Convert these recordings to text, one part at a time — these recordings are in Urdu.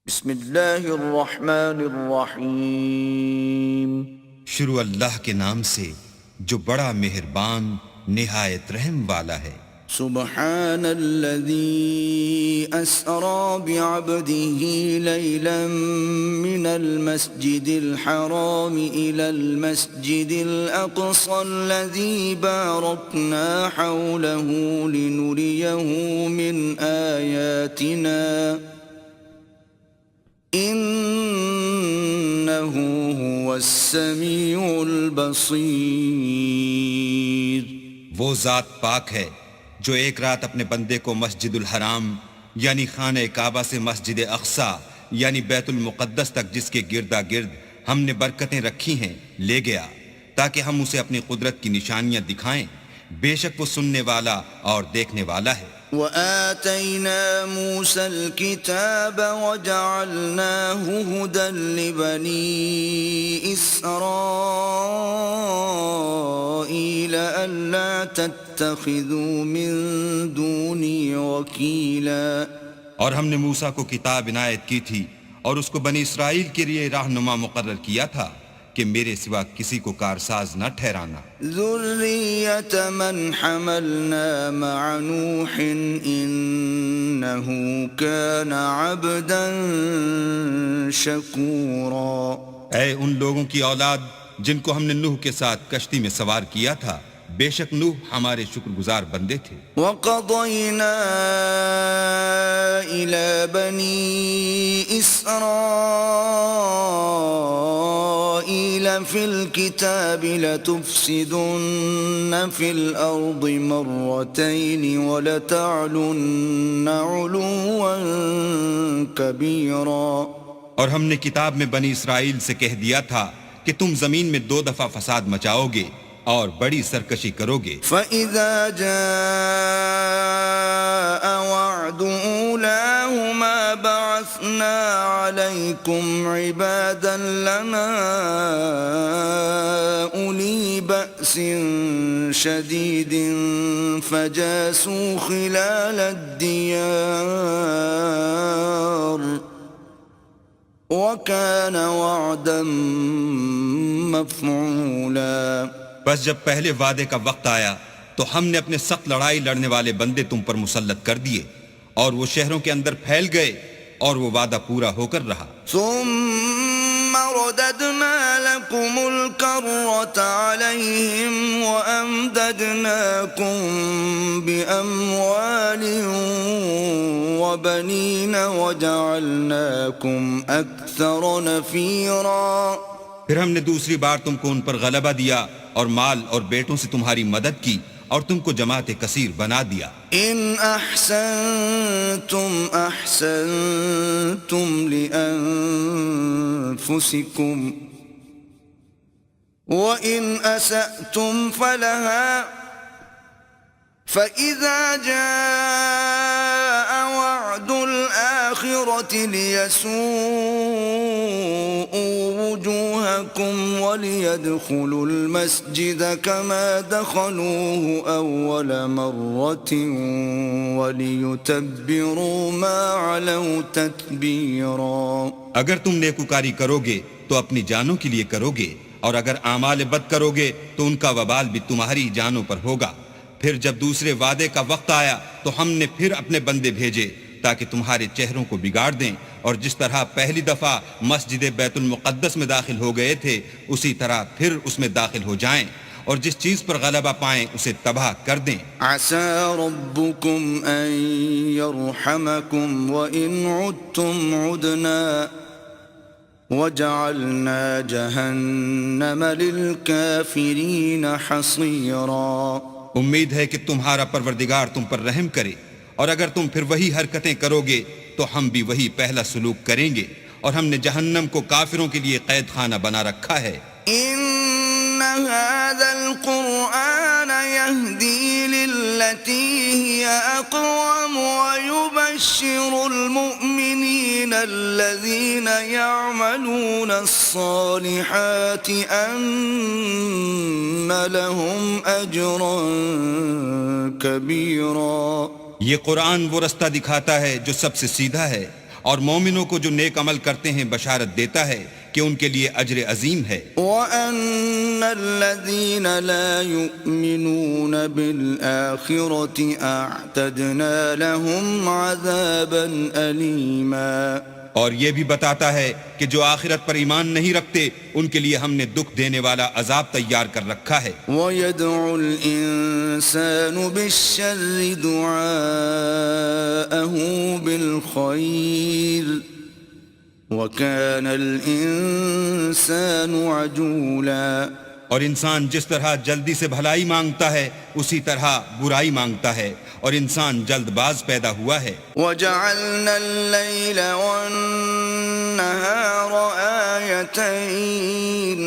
بسم اللہ الرحمن الرحیم۔ شروع اللہ کے نام سے جو بڑا مہربان نہایت رحم والا ہے۔ سبحان الذي أسرى بعبده ليلا من المسجد الحرام إلى المسجد الأقصى الذي باركنا حوله لنريه من آياتنا إنه هو السميع البصير۔ وہ ذات پاک ہے جو ایک رات اپنے بندے کو مسجد الحرام یعنی خانہ کعبہ سے مسجد اقصی یعنی بیت المقدس تک جس کے گردا گرد ہم نے برکتیں رکھی ہیں لے گیا تاکہ ہم اسے اپنی قدرت کی نشانیاں دکھائیں۔ بے شک وہ سننے والا اور دیکھنے والا ہے۔ وآتينا موسى الكتاب وجعلناه هدى لبني إسرائيل ألا تتخذوا من دوني وكيلا۔ اور ہم نے موسیٰ کو کتاب عنایت کی تھی اور اس کو بنی اسرائیل کے لیے رہنما مقرر کیا تھا کہ میرے سوا کسی کو کارساز نہ ٹھہرانا۔ ذریۃ من حملنا مع نوح انہ کان عبدا شکورا۔ اے ان لوگوں کی اولاد جن کو ہم نے نوح کے ساتھ کشتی میں سوار کیا تھا، بے شک نوح ہمارے شکر گزار بندے تھے۔ وَقَضَيْنَا إِلَى بَنِي إِسْرَائِيلَ فِي الْكِتَابِ لَتُفْسِدُنَّ فِي الْأَرْضِ مَرَّتَيْنِ وَلَتَعْلُنَّ عُلُوًّا كَبِيرًا۔ اور ہم نے کتاب میں بنی اسرائیل سے کہہ دیا تھا کہ تم زمین میں 2 دفعہ فساد مچاؤ گے اور بڑی سرکشی کرو گے۔ فَإِذَا جَاءَ وَعْدُ أُولَاهُمَا بَعَثْنَا عَلَيْكُمْ عِبَادًا لَنَا أُولِي بَأْسٍ شَدِيدٍ فَجَاسُوا خِلَالَ الدِّيَارِ وَكَانَ وَعْدًا مَفْعُولًا۔ بس جب پہلے وعدے کا وقت آیا تو ہم نے اپنے سخت لڑائی لڑنے والے بندے تم پر مسلط کر دیے اور وہ شہروں کے اندر پھیل گئے اور وہ وعدہ پورا ہو کر رہا۔ ثم رددنا لكم الكرة عليهم وأمددناكم بأموال وبنين وجعلناكم أكثر نفيرا۔ پھر ہم نے دوسری بار تم کو ان پر غلبہ دیا اور مال اور بیٹوں سے تمہاری مدد کی اور تم کو جماعت کثیر بنا دیا۔ ان احسنتم احسنتم لانفسکم وان اسأتم فلها فإذا جاء وعد الآخرة ليسوءوا وجوهكم وليدخلوا المسجد كما دخلوه أول مرة وليتبروا ما علوا تتبيرا۔ اگر تم نیکوکاری کرو گے تو اپنی جانوں کے لیے کرو گے اور اگر اعمال بد کرو گے تو ان کا وبال بھی تمہاری جانوں پر ہوگا۔ پھر جب دوسرے وعدے کا وقت آیا تو ہم نے پھر اپنے بندے بھیجے تاکہ تمہارے چہروں کو بگاڑ دیں، اور جس طرح پہلی دفعہ مسجد بیت المقدس میں داخل ہو گئے تھے اسی طرح پھر اس میں داخل ہو جائیں، اور جس چیز پر غلبہ پائیں اسے تباہ کر دیں۔ عسى ربكم ان يرحمكم وان عدتم عدنا وجعلنا جهنم للكافرين حصيرا۔ امید ہے کہ تمہارا پروردگار تم پر رحم کرے، اور اگر تم پھر وہی حرکتیں کرو گے تو ہم بھی وہی پہلا سلوک کریں گے، اور ہم نے جہنم کو کافروں کے لیے قید خانہ بنا رکھا ہے۔ ان هذا القرآن يهدي للتي هي اقوم ويبشر المؤمنين الذين يعملون الصالحات ان لهم اجرا كبيرا۔ یہ قرآن وہ رستہ دکھاتا ہے جو سب سے سیدھا ہے، اور مومنوں کو جو نیک عمل کرتے ہیں بشارت دیتا ہے کہ ان کے لیے اجر عظیم ہے. وَأَنَّ الَّذِينَ لَا يُؤْمِنُونَ بِالْآخِرَةِ أَعْتَدْنَا لَهُمْ عَذَابًا أَلِيمًا. اور یہ بھی بتاتا ہے کہ جو آخرت پر ایمان نہیں رکھتے ان کے لیے ہم نے دکھ دینے والا عذاب تیار کر رکھا ہے. وَيَدْعُ الْإِنسَانُ بِالشَّرِّ دُعَاءَهُ بِالْخَيْرِ وَكَانَ الْإِنسَانُ عَجُولًا. اور انسان جس طرح جلدی سے بھلائی مانگتا ہے اسی طرح برائی مانگتا ہے اور انسان جلد باز پیدا ہوا ہے. وَجَعَلْنَا اللَّيْلَ وَالنَّهَارَ آيَتَيْنِ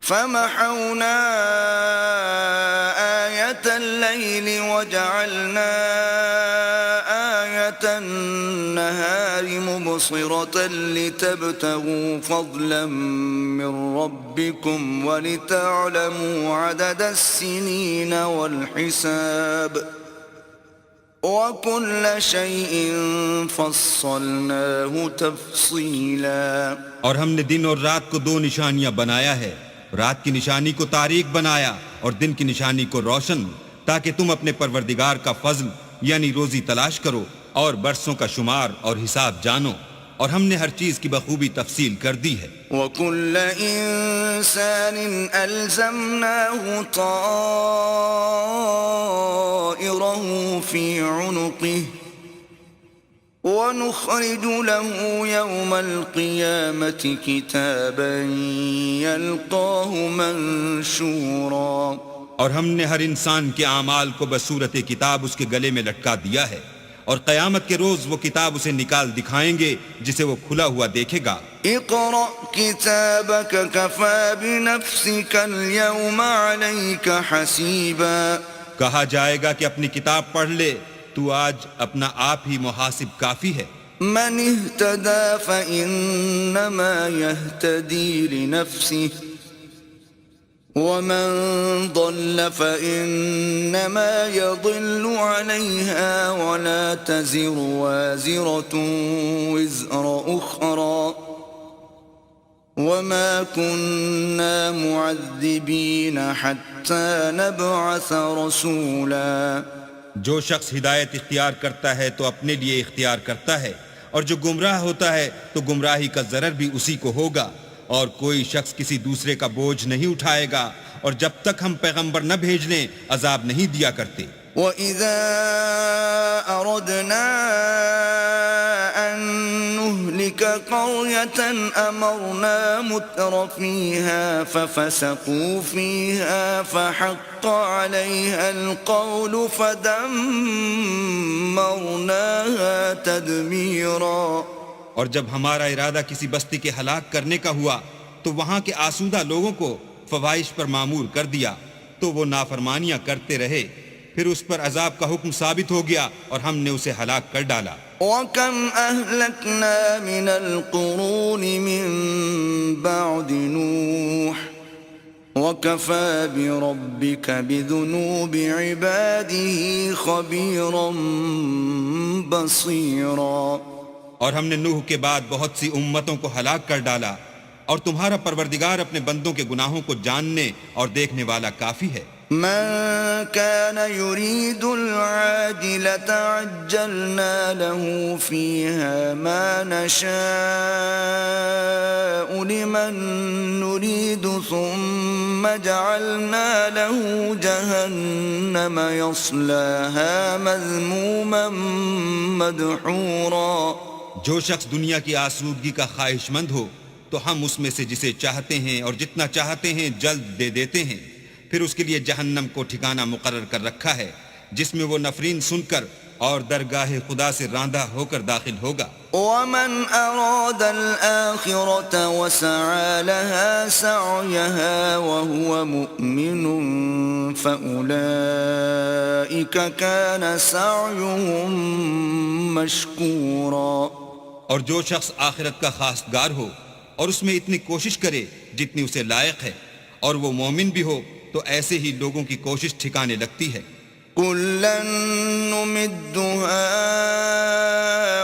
فَمَحَوْنَا آيَةَ اللَّيْلِ وَجَعَلْنَا آيَةَ النَّهَارِ مُبْصِرَةً لِتَبْتَغُوا فَضْلًا مِّن رَّبِّكُمْ وَلِتَعْلَمُوا عَدَدَ السِّنِينَ وَالْحِسَابَ وَكُلَّ شَيْءٍ فَصَّلْنَاهُ تَفْصِيلًا. اور ہم نے دن اور رات کو دو نشانیاں بنایا ہے، رات کی نشانی کو تاریک بنایا اور دن کی نشانی کو روشن، تاکہ تم اپنے پروردگار کا فضل یعنی روزی تلاش کرو اور برسوں کا شمار اور حساب جانو، اور ہم نے ہر چیز کی بخوبی تفصیل کر دی ہے. وَكُلَّ إِنسَانٍ أَلْزَمْنَاهُ طَائِرَهُ فِي عُنُقِهِ وَنُخْرِجُ لَهُ يَوْمَ الْقِيَامَةِ كِتَابًا يَلْقَاهُ مَنشُورًا. اور ہم نے ہر انسان کے اعمال کو بصورت کتاب اس کے گلے میں لٹکا دیا ہے، اور قیامت کے روز وہ کتاب اسے نکال دکھائیں گے جسے وہ کھلا ہوا دیکھے گا. اقرأ كتابك كفى بنفسك اليوم عليك حسيبا. کہا جائے گا کہ اپنی کتاب پڑھ لے، تو آج اپنا آپ ہی محاسب کافی ہے. من اهتدى فإنما يهتدي لنفسه ومن ضل فإنما يضل عليها ولا تزر وازرة وزر أخرى وما كنا معذبين حتى نبعث رسولا. جو شخص ہدایت اختیار کرتا ہے تو اپنے لیے اختیار کرتا ہے، اور جو گمراہ ہوتا ہے تو گمراہی کا ضرر بھی اسی کو ہوگا، اور کوئی شخص کسی دوسرے کا بوجھ نہیں اٹھائے گا، اور جب تک ہم پیغمبر نہ بھیج لیں عذاب نہیں دیا کرتے. وَإِذَا أَرَدْنَا أَن نُّهْلِكَ قَرْيَةً أَمَرْنَا مُتْرَ فِيهَا فَفَسَقُوا فِيهَا فَحَقَّ عَلَيْهَا الْقَوْلُ فَدَمَّرْنَاهَا تَدْمِيرًا. اور جب ہمارا ارادہ کسی بستی کے ہلاک کرنے کا ہوا تو وہاں کے آسودہ لوگوں کو فواحش پر معمور کر دیا، تو وہ نافرمانیاں کرتے رہے، پھر اس پر عذاب کا حکم ثابت ہو گیا اور ہم نے اسے ہلاک کر ڈالا. وَكَمْ أَهْلَكْنَا مِنَ الْقُرُونِ مِن بَعْدِ نُوحٍ وَكَفَى بِرَبِّكَ بِذُنُوبِ عِبَادِهِ خَبِيرًا بَصِيرًا. اور ہم نے نوح کے بعد بہت سی امتوں کو ہلاک کر ڈالا، اور تمہارا پروردگار اپنے بندوں کے گناہوں کو جاننے اور دیکھنے والا کافی ہے. من كان يريد العاجلة عجلنا له فيها ما نشاء لمن نريد ثم جعلنا له جهنم يصلاها مذموما مدحورا. جو شخص دنیا کی آسودگی کا خواہش مند ہو تو ہم اس میں سے جسے چاہتے ہیں اور جتنا چاہتے ہیں جلد دے دیتے ہیں، پھر اس کے لیے جہنم کو ٹھکانہ مقرر کر رکھا ہے جس میں وہ نفرین سن کر اور درگاہ خدا سے راندہ ہو کر داخل ہوگا. وَمَنْ أَرَادَ الْآخِرَةَ وَسَعَى لَهَا سَعْيَهَا وَهُوَ مُؤْمِنٌ فَأُولَئِكَ كَانَ سَعْيُهُمْ مَشْكُورًا. اور جو شخص آخرت کا خواستگار ہو اور اس میں اتنی کوشش کرے جتنی اسے لائق ہے اور وہ مومن بھی ہو تو ایسے ہی لوگوں کی کوشش ٹھکانے لگتی ہے. كُلًّا نُمِدُّ هَؤُلَاءِ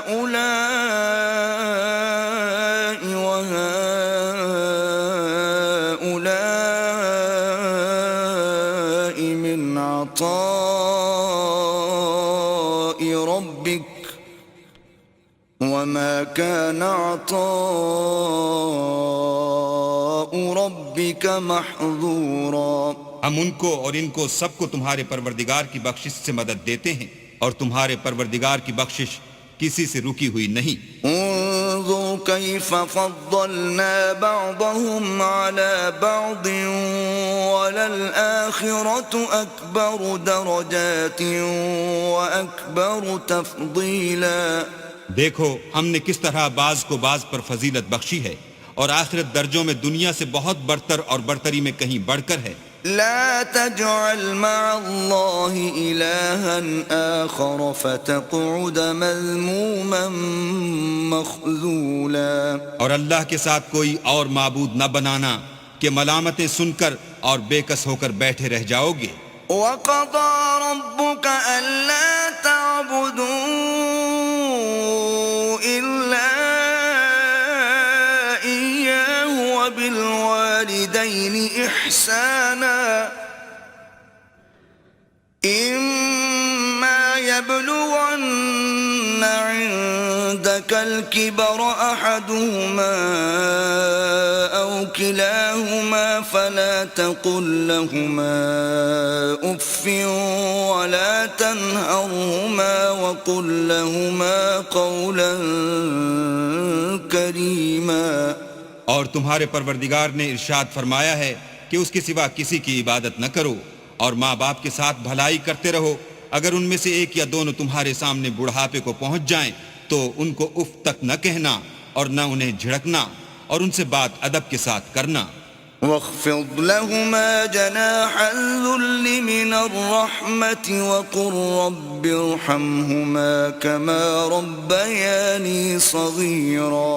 وهؤلاء من عطاء ربك وما كان عطاء ربك محظورا. ہم ان کو اور ان کو سب کو تمہارے پروردگار کی بخشش سے مدد دیتے ہیں اور تمہارے پروردگار کی بخشش کسی سے رکی ہوئی نہیں. انظر كيف فضلنا بعضهم على بعض وللآخرة أكبر درجات وأكبر تفضيلا. دیکھو ہم نے کس طرح بعض کو بعض پر فضیلت بخشی ہے اور آخرت درجوں میں دنیا سے بہت برتر اور برتری میں کہیں بڑھ کر ہے. لا تجعل مع الله إلها آخر فتقعد مذموما مخذولا. اور اللہ کے ساتھ کوئی اور معبود نہ بنانا کہ ملامتیں سن کر اور بے کس ہو کر بیٹھے رہ جاؤ گے. وَقَضَى رَبُّكَ أَلَّا تَعْبُدُوا إِلَّا إِيَّاهُ وَبِالْوَالِدَيْنِ إِحْسَانًا إِمَّا يَبْلُغَنَّ عِندَكَ الْكِبَرَ أَحَدُهُمَا أَوْ كِلَاهُمَا فَلَا تَقُل لَّهُمَا أُفٍّ وَلَا تَنْهَرْهُمَا وَقُل لَّهُمَا قَوْلًا كَرِيمًا. اور تمہارے پروردگار نے ارشاد فرمایا ہے کہ اس کے سوا کسی کی عبادت نہ کرو اور ماں باپ کے ساتھ بھلائی کرتے رہو. اگر ان میں سے ایک یا دونوں تمہارے سامنے بڑھاپے کو پہنچ جائیں تو ان کو اف تک نہ کہنا اور نہ انہیں جھڑکنا اور ان سے بات ادب کے ساتھ کرنا. واخفض لهما جناح الذل من الرحمة وقل رب ارحمهما كما ربياني صغيرا.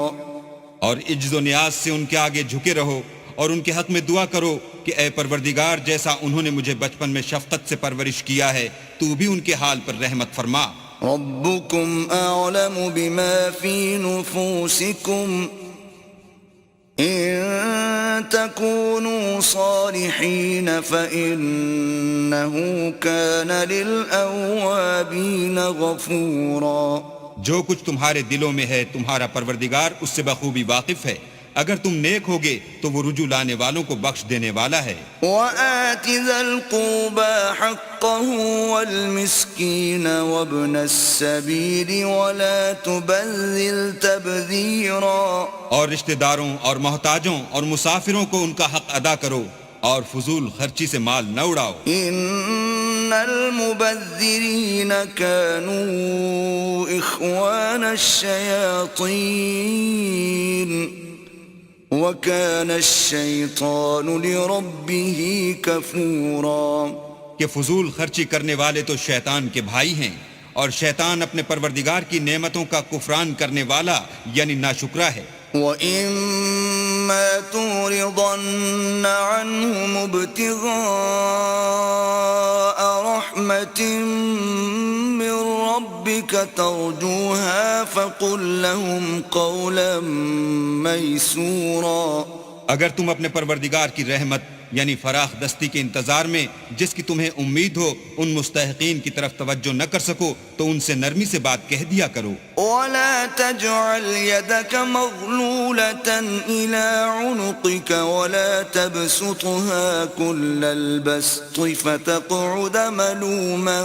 اور عجز و نیاز سے ان کے آگے جھکے رہو اور ان کے حق میں دعا کرو کہ اے پروردگار جیسا انہوں نے مجھے بچپن میں شفقت سے پرورش کیا ہے تو بھی ان کے حال پر رحمت فرما. ربكم أعلم بما في نفوسكم إن تكونوا صالحين فإنه كان للأوابين غفورا. جو کچھ تمہارے دلوں میں ہے تمہارا پروردگار اس سے بخوبی واقف ہے. اگر تم نیک ہوگے تو وہ رجوع لانے والوں کو بخش دینے والا ہے. وَآتِ ذَا الْقُرْبَى حَقَّهُ وَالْمِسْكِينَ وَابْنَ السَّبِيلِ وَلَا تُبَذِّرْ تَبْذِيرًا. اور رشتہ داروں اور محتاجوں اور مسافروں کو ان کا حق ادا کرو اور فضول خرچی سے مال نہ اڑاؤ. إِنَّ الْمُبَذِّرِينَ كَانُوا إِخْوَانَ الشَّيَاطِينِ وَكَانَ الشَّيْطَانُ لِرَبِّهِ كَفُورًا. کہ فضول خرچی کرنے والے تو شیطان کے بھائی ہیں اور شیطان اپنے پروردگار کی نعمتوں کا کفران کرنے والا یعنی ناشکرا ہے. وَإِمَّا تُعْرِضَنَّ عَنْهُمُ ابْتِغَاءَ رَحْمَةٍ مِّن رَّبِّكَ تَرْجُوهَا فَقُل لَّهُمْ قَوْلًا مَّيْسُورًا. اگر تم اپنے پروردگار کی رحمت یعنی فراخ دستی کے انتظار میں جس کی تمہیں امید ہو ان مستحقین کی طرف توجہ نہ کر سکو تو ان سے نرمی سے بات کہہ دیا کرو. وَلَا تَجْعَلْ يَدَكَ مَغْلُولَةً إِلَىٰ عُنُقِكَ وَلَا تَبْسُطْهَا كُلَّ الْبَسْطِ فَتَقْعُدَ مَلُومًا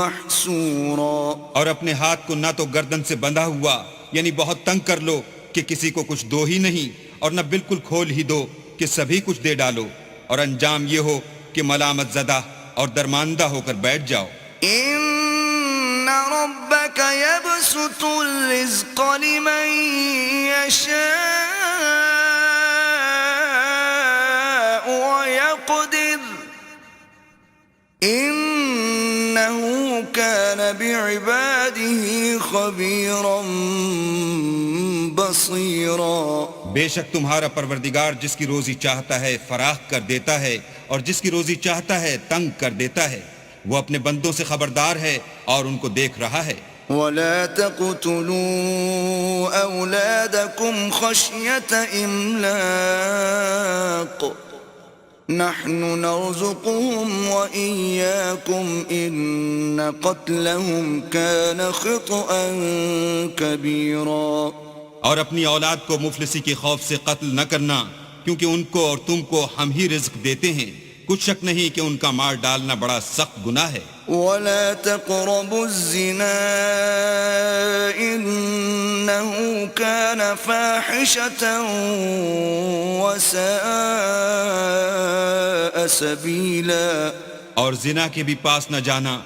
مَّحْسُورًا. اور اپنے ہاتھ کو نہ تو گردن سے بندھا ہوا یعنی بہت تنگ کر لو کہ کسی کو کچھ دو ہی نہیں اور نہ بالکل کھول ہی دو کہ سبھی کچھ دے ڈالو اور انجام یہ ہو کہ ملامت زدہ اور درماندہ ہو کر بیٹھ جاؤ. إِنَّ رَبَّكَ يَبْسُطُ الرِّزْقَ لِمَن يَشَاءُ وَيَقْدِرُ إِنَّهُ كَانَ بِعِبَادِهِ خَبِيرًا بَصِيرًا. بے شک تمہارا پروردگار جس کی روزی چاہتا ہے فراخ کر دیتا ہے اور جس کی روزی چاہتا ہے تنگ کر دیتا ہے. وہ اپنے بندوں سے خبردار ہے اور ان کو دیکھ رہا ہے. ولا تقتلوا أولادكم خشية إملاق نحن نرزقهم وإياكم إن قتلهم كان خطأ كبيرا. اور اپنی اولاد کو مفلسی کے خوف سے قتل نہ کرنا، کیونکہ ان کو اور تم کو ہم ہی رزق دیتے ہیں، کچھ شک نہیں کہ ان کا مار ڈالنا بڑا سخت گناہ ہے. ولا تقربوا الزنا إنه كان فاحشة وساء سبيلا. اور زنا کے بھی پاس نہ جانا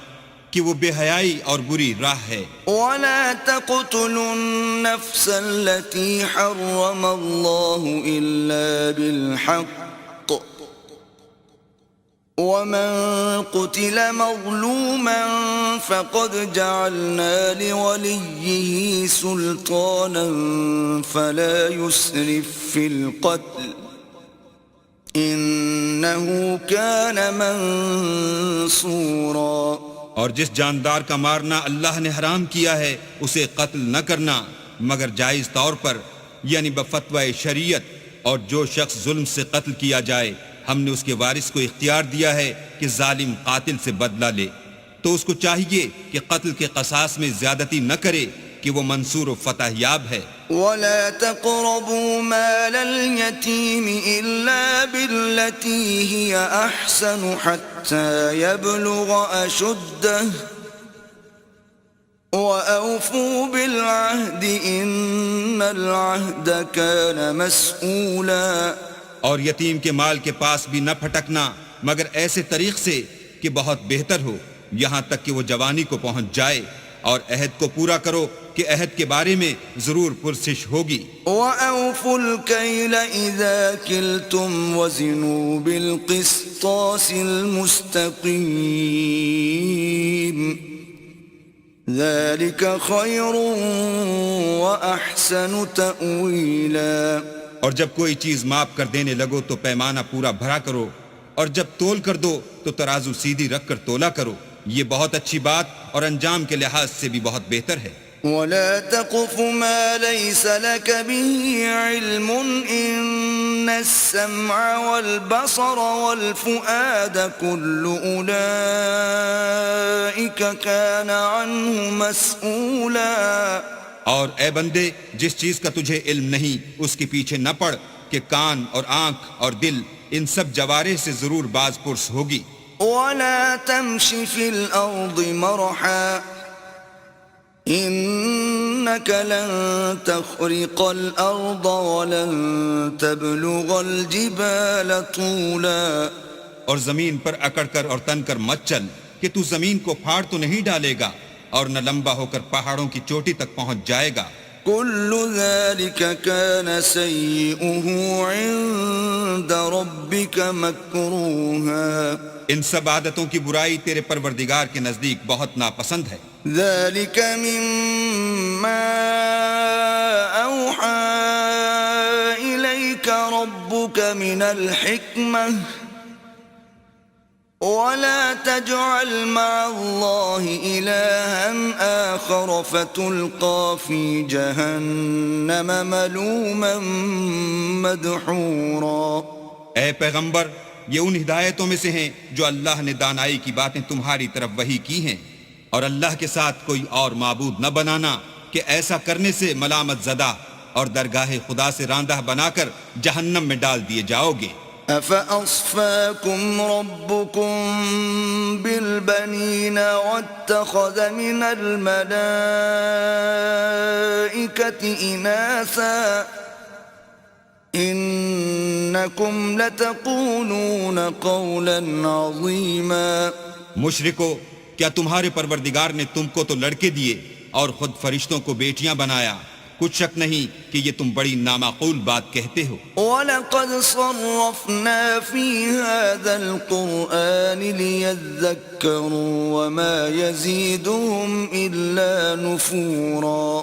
کہ وہ بے حیائی اور بری راہ ہے. ولا تقتلوا النفس التي حرم الله إلا بالحق ومن قتل مظلوما فقد جعلنا لوليه سلطانا فلا يسرف في القتل إنه كان منصورا. اور جس جاندار کا مارنا اللہ نے حرام کیا ہے اسے قتل نہ کرنا مگر جائز طور پر، یعنی بفتوی شریعت. اور جو شخص ظلم سے قتل کیا جائے ہم نے اس کے وارث کو اختیار دیا ہے کہ ظالم قاتل سے بدلہ لے، تو اس کو چاہیے کہ قتل کے قصاص میں زیادتی نہ کرے کہ وہ منصور و فتح یاب ہے. ولا تقربوا مال اليتيم إلا بالتي هي أحسن حتى يبلغ أشده وأوفوا بالعهد إن العهد كان مسؤولا. اور یتیم کے مال کے پاس بھی نہ پھٹکنا مگر ایسے طریق سے کہ بہت بہتر ہو، یہاں تک کہ وہ جوانی کو پہنچ جائے، اور عہد کو پورا کرو کہ عہد کے بارے میں ضرور پرسش ہوگی. وَأَوْفُوا الْكَيْلَ إِذَا كِلْتُمْ وَزِنُوا بِالْقِسْطَاسِ الْمُسْتَقِيمِ ذَلِكَ خَيْرٌ وَأَحْسَنُ تَأْوِيلًا. اور جب کوئی چیز ماپ کر دینے لگو تو پیمانہ پورا بھرا کرو، اور جب تول کر دو تو ترازو سیدھی رکھ کر تولا کرو، یہ بہت اچھی بات اور انجام کے لحاظ سے بھی بہت بہتر ہے. ولا تقف ما ليس لك به علم إن السمع والبصر والفؤاد كل أولئك كان عنه مسؤولا. اور اے بندے جس چیز کا تجھے علم نہیں اس کے پیچھے نہ پڑ کہ کان اور آنکھ اور دل ان سب جوارح سے ضرور باز پرس ہوگی. ولا تمش في الأرض مرحا إنك لن تخرق الأرض ولن تبلغ الجبال طولا. اور زمین پر اکڑ کر اور تن کر مت چل کہ تو زمین کو پھاڑ تو نہیں ڈالے گا اور نہ لمبا ہو کر پہاڑوں کی چوٹی تک پہنچ جائے گا. كل ذلك كان سيئه عند ربك مكروها. ان سب عادتوں کی برائی تیرے پروردگار کے نزدیک بہت ناپسند ہے. ذلك مما أوحى إليك ربك من الحكمة ولا تجعل مع الله إلها آخر فتلقى في جهنم ملوما مدحورا. اے پیغمبر یہ ان ہدایتوں میں سے ہیں جو اللہ نے دانائی کی باتیں تمہاری طرف وحی کی ہیں، اور اللہ کے ساتھ کوئی اور معبود نہ بنانا کہ ایسا کرنے سے ملامت زدہ اور درگاہ خدا سے راندہ بنا کر جہنم میں ڈال دیے جاؤ گے. أفأصفاكم ربكم بالبنين واتخذ من الملائكة إناثا إنكم لتقولون قولا عظيما. مشرکو کیا تمہارے پروردگار نے تم کو تو لڑکے دیے اور خود فرشتوں کو بیٹیاں بنایا؟ کچھ شک نہیں کہ یہ تم بڑی نامعقول بات کہتے ہو. وَلَقَدْ صَرَّفْنَا فِي هَذَا الْقُرْآنِ لِيَذَّكَّرُوا وَمَا يَزِيدُهُمْ إِلَّا نُفُورًا.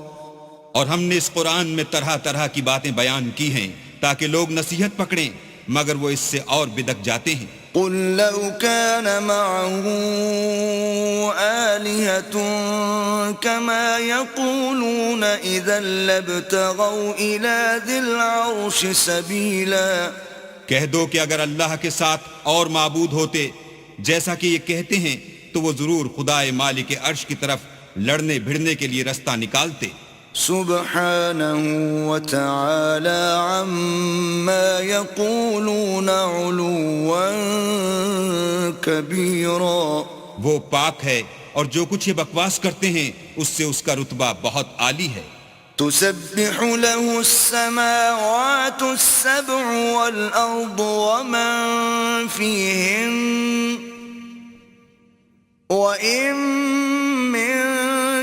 اور ہم نے اس قرآن میں طرح طرح کی باتیں بیان کی ہیں تاکہ لوگ نصیحت پکڑیں، مگر وہ اس سے اور بدک جاتے ہیں. قُلْ لَوْ كَانَ مَعَهُ آلهة كما يقولون إذا لابتغوا إلى ذي العرش سبيلا. کہہ دو کہ اگر اللہ کے ساتھ اور معبود ہوتے جیسا کہ یہ کہتے ہیں تو وہ ضرور خدائے مالک عرش کی طرف لڑنے بھڑنے کے لیے رستہ نکالتے. سبحانه وتعالى عما يقولون علوا كبيرا. وہ پاک ہے اور جو کچھ یہ بکواس کرتے ہیں اس سے اس کا رتبہ بہت عالی ہے. تسبح له السماوات السبع والأرض ومن فيهن وإن من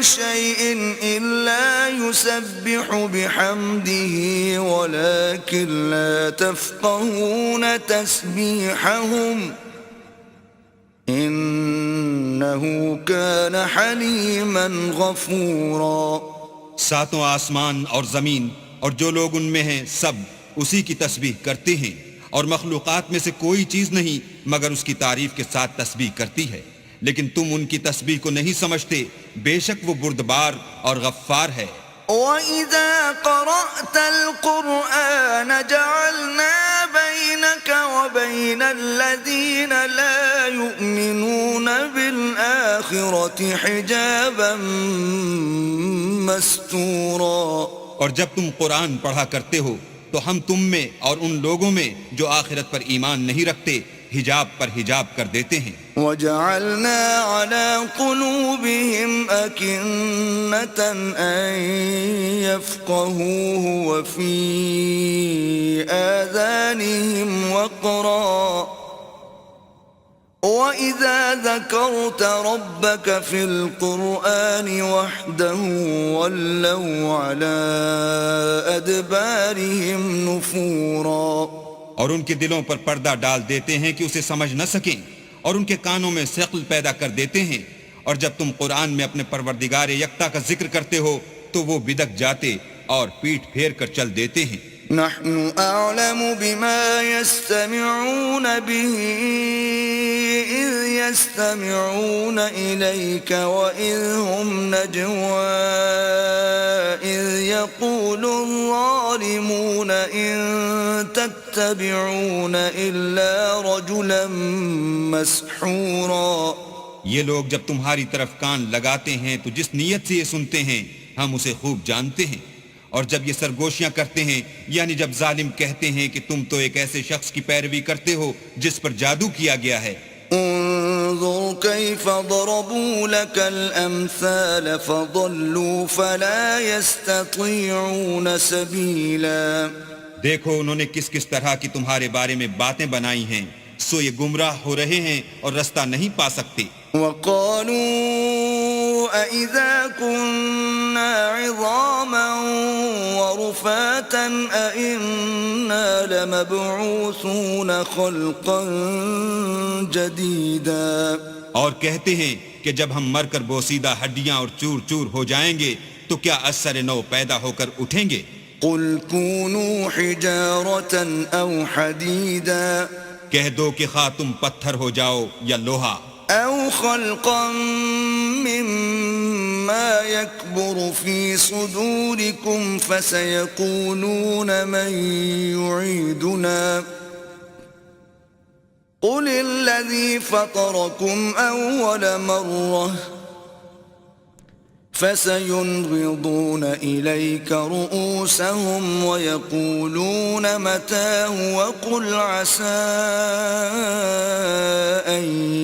شيء إلا يسبح بحمده ولكن لا تفقهون تسبيحهم إنه كان حليما غفورا. ساتوں آسمان اور زمین اور جو لوگ ان میں ہیں سب اسی کی تسبیح کرتے ہیں اور مخلوقات میں سے کوئی چیز نہیں مگر اس کی تعریف کے ساتھ تسبیح کرتی ہے، لیکن تم ان کی تسبیح کو نہیں سمجھتے، بے شک وہ بردبار اور غفار ہے. وَإِذَا قَرَأْتَ الْقُرْآنَ جَعَلْنَا بَيْنَكَ وَبَيْنَ الَّذِينَ لَا يُؤْمِنُونَ بِالْآخِرَةِ حِجَابًا مَسْتُورًا. اور جب تم قرآن پڑھا کرتے ہو تو ہم تم میں اور ان لوگوں میں جو آخرت پر ایمان نہیں رکھتے حجاب پر حجاب کر دیتے ہیں. وَجَعَلْنَا عَلَى قُلُوبِهِمْ أَكِنَّةً أَن يَفْقَهُوهُ وَفِي آذَانِهِمْ وَقْرًا وَإِذَا ذَكَرْتَ رَبَّكَ فِي الْقُرْآنِ وَحْدَهُ وَلَّوْا عَلَى أَدْبَارِهِمْ نُفُورًا. اور ان کے دلوں پر پردہ ڈال دیتے ہیں کہ اسے سمجھ نہ سکیں اور ان کے کانوں میں ثقل پیدا کر دیتے ہیں، اور جب تم قرآن میں اپنے پروردگار یکتا کا ذکر کرتے ہو تو وہ بدک جاتے اور پیٹھ پھیر کر چل دیتے ہیں. نحن أعلم بما يستمعون به إذ يستمعون إليك وإذ هم نجوى إذ يقول الظالمون إن تتبعون إلا رجلا مسحورا. یہ لوگ جب تمہاری طرف کان لگاتے ہیں تو جس نیت سے یہ سنتے ہیں ہم اسے خوب جانتے ہیں، اور جب یہ سرگوشیاں کرتے ہیں یعنی جب ظالم کہتے ہیں کہ تم تو ایک ایسے شخص کی پیروی کرتے ہو جس پر جادو کیا گیا ہے. انظر كيف ضربوا لك الأمثال فضلوا فلا يستطيعون سبيلا. دیکھو انہوں نے کس کس طرح کی تمہارے بارے میں باتیں بنائی ہیں، سو یہ گمراہ ہو رہے ہیں اور رستہ نہیں پا سکتے. وقالوا أإذا كنا عظاما ورفاتا أإنا لمبعوثون خلقا جديدا. اور کہتے ہیں کہ جب ہم مر کر بوسیدہ ہڈیاں اور چور چور ہو جائیں گے تو کیا اثر نو پیدا ہو کر اٹھیں گے. قل كونوا حجارة أو حديدا. کہہ دو کہ خواہ تم پتھر ہو جاؤ یا لوہا. أو خلقا مما يكبر في صدوركم فسيقولون من يعيدنا قل الذي فطركم أول مرة فسينغضون إليك رؤوسهم ويقولون متاه وقل عسى أن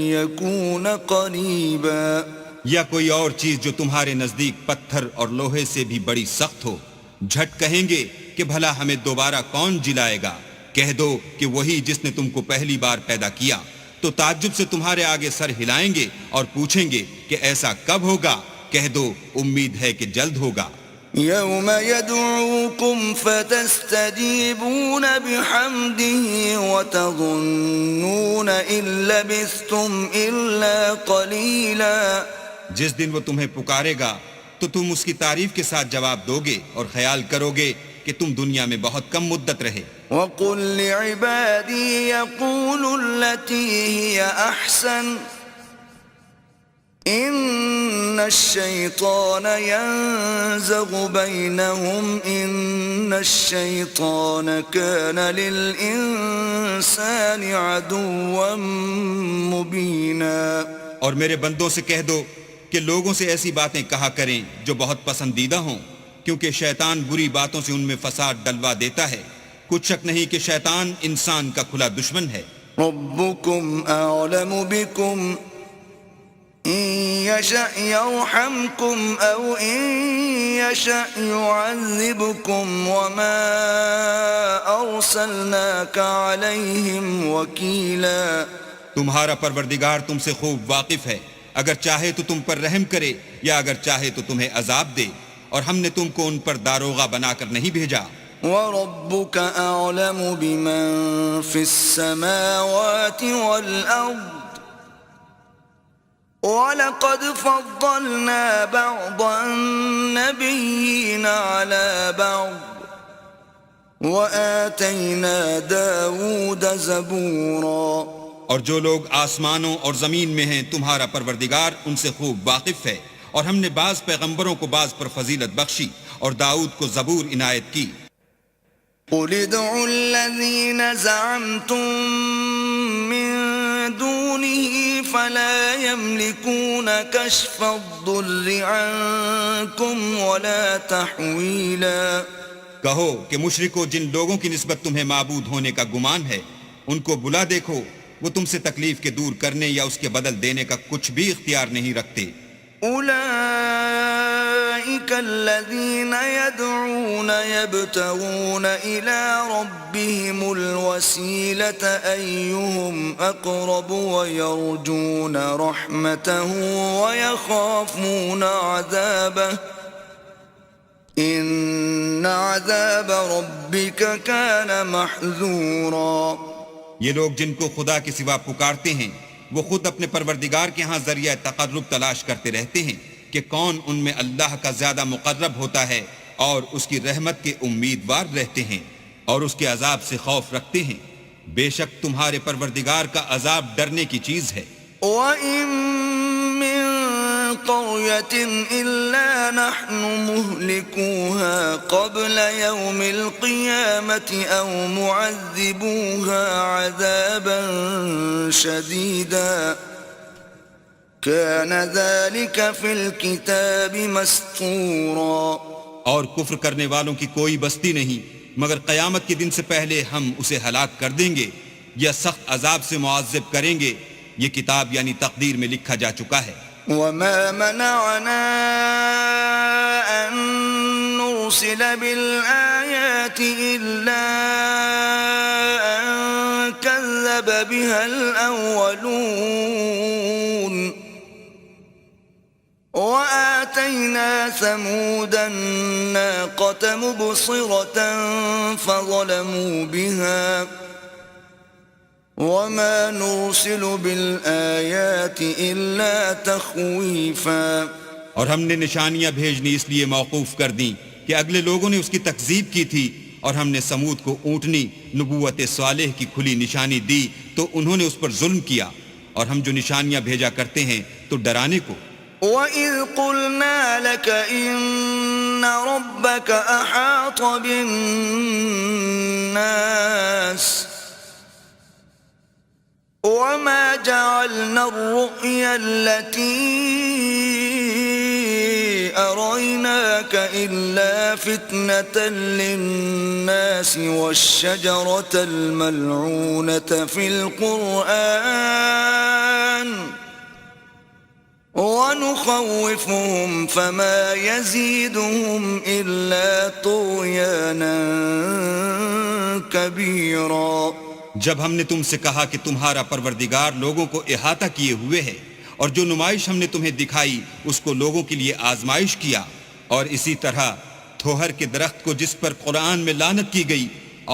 يكون قريبا. یا کوئی اور چیز جو تمہارے نزدیک پتھر اور لوہے سے بھی بڑی سخت ہو، جھٹ کہیں گے کہ بھلا ہمیں دوبارہ کون جلائے گا. کہہ دو کہ وہی جس نے تم کو پہلی بار پیدا کیا، تو تعجب سے تمہارے آگے سر ہلائیں گے اور پوچھیں گے کہ ایسا کب ہوگا. کہہ دو امید ہے کہ جلد ہوگا. يوم يدعوكم فتستجيبون بحمده وتظنون إن لبثتم إلا قليلا. جس دن وہ تمہیں پکارے گا تو تم اس کی تعریف کے ساتھ جواب دو گے اور خیال کرو گے کہ تم دنیا میں بہت کم مدت رہے. وَقُلْ لِعِبَادِي يَقُولُوا الَّتِي هِيَ أَحْسَنُ إِنَّ الشيطان ينزغ بينهم إن الشيطان كان للإنسان عدوا مبينا. اور میرے بندوں سے کہہ دو کہ لوگوں سے ایسی باتیں کہا کریں جو بہت پسندیدہ ہوں، کیونکہ شیطان بری باتوں سے ان میں فساد ڈلوا دیتا ہے. کچھ شک نہیں کہ شیطان انسان کا کھلا دشمن ہے. ربكم أعلم بكم إن يشأ يرحمكم أو إن يشأ يعذبكم وما أرسلناك عليهم وكيلا. تمہارا پروردگار تم سے خوب واقف ہے، اگر چاہے تو تم پر رحم کرے یا اگر چاہے تو تمہیں عذاب دے، اور ہم نے تم کو ان پر داروغہ بنا کر نہیں بھیجا. وَرَبُّكَ أَعْلَمُ بِمَن فِي السَّمَاوَاتِ وَالْأَرْضِ وَلَقَدْ فَضَّلْنَا بَعْضَ النَّبِيِّينَ عَلَى بَعْضٍ وَآتَيْنَا دَاوُودَ زَبُورًا. اور جو لوگ آسمانوں اور زمین میں ہیں تمہارا پروردگار ان سے خوب واقف ہے، اور ہم نے بعض پیغمبروں کو بعض پر فضیلت بخشی اور داؤد کو زبور عنایت کی. قُلِ ادْعُوا الَّذِينَ زَعَمْتُم مِّن دُونِهِ فَلَا يَمْلِكُونَ كَشْفَ الضُّرِّ عَنكُمْ وَلَا تَحْوِيلًا. کہو کہ مشرکو، جن لوگوں کی نسبت تمہیں معبود ہونے کا گمان ہے ان کو بلا دیکھو، وہ تم سے تکلیف کے دور کرنے یا اس کے بدل دینے کا کچھ بھی اختیار نہیں رکھتے. أولئك الذين يدعون يبتغون إلى ربهم الوسيلة أيهم أقرب ويرجون رحمته ويخافون عذابه إن عذاب ربك كان محذورا. یہ لوگ جن کو خدا کے سوا پکارتے ہیں وہ خود اپنے پروردگار کے ہاں ذریعہ تقرب تلاش کرتے رہتے ہیں کہ کون ان میں اللہ کا زیادہ مقرب ہوتا ہے، اور اس کی رحمت کے امیدوار رہتے ہیں اور اس کے عذاب سے خوف رکھتے ہیں. بے شک تمہارے پروردگار کا عذاب ڈرنے کی چیز ہے. وَإِن مِّن قَرْيَةٍ إِلَّا نَحْنُ مُهْلِكُوهَا قَبْلَ يَوْمِ الْقِيَامَةِ أَوْ مُعَذِّبُوهَا عَذَابًا شَدِيدًا كَانَ ذَلِكَ فِي الْكِتَابِ مَسْطُورًا. اور کفر کرنے والوں کی کوئی بستی نہیں مگر قیامت کے دن سے پہلے ہم اسے ہلاک کر دیں گے یا سخت عذاب سے معذب کریں گے. یہ کتاب یعنی تقدیر میں لکھا جا چکا ہے. وَمَا مَنَعَنَا أَن نُّرْسِلَ بِالْآيَاتِ إِلَّا أَن كَذَّبَ بِهَا الْأَوَّلُونَ وَآتَيْنَا ثَمُودَ النَّاقَةَ مُبْصِرَةً فَظَلَمُوا بِهَا وَمَا نُرْسِلُ بِالْآيَاتِ إِلَّا تَخْوِيفًا. اور ہم نے نشانیاں بھیجنی اس لیے موقوف کر دیں کہ اگلے لوگوں نے اس کی تکذیب کی تھی، اور ہم نے سمود کو اونٹنی نبوت صالح کی کھلی نشانی دی تو انہوں نے اس پر ظلم کیا، اور ہم جو نشانیاں بھیجا کرتے ہیں تو ڈرانے کو. وَإِذْ قُلْنَا لَكَ إِنَّ رَبَّكَ أَحَاطَ بِالنَّاسِ وَمَا جَعَلْنَا الرُّؤْيَا الَّتِي أَرَيْنَاكَ إِلَّا فِتْنَةً لِلنَّاسِ وَالشَّجَرَةَ الْمَلْعُونَةَ فِي الْقُرْآنِ وَنُخَوِّفُهُمْ فَمَا يَزِيدُهُمْ إِلَّا طُغْيَانًا كَبِيرًا. جب ہم نے تم سے کہا کہ تمہارا پروردگار لوگوں کو احاطہ کیے ہوئے ہے، اور جو نمائش ہم نے تمہیں دکھائی اس کو لوگوں کے لیے آزمائش کیا، اور اسی طرح تھوہر کے درخت کو جس پر قرآن میں لعنت کی گئی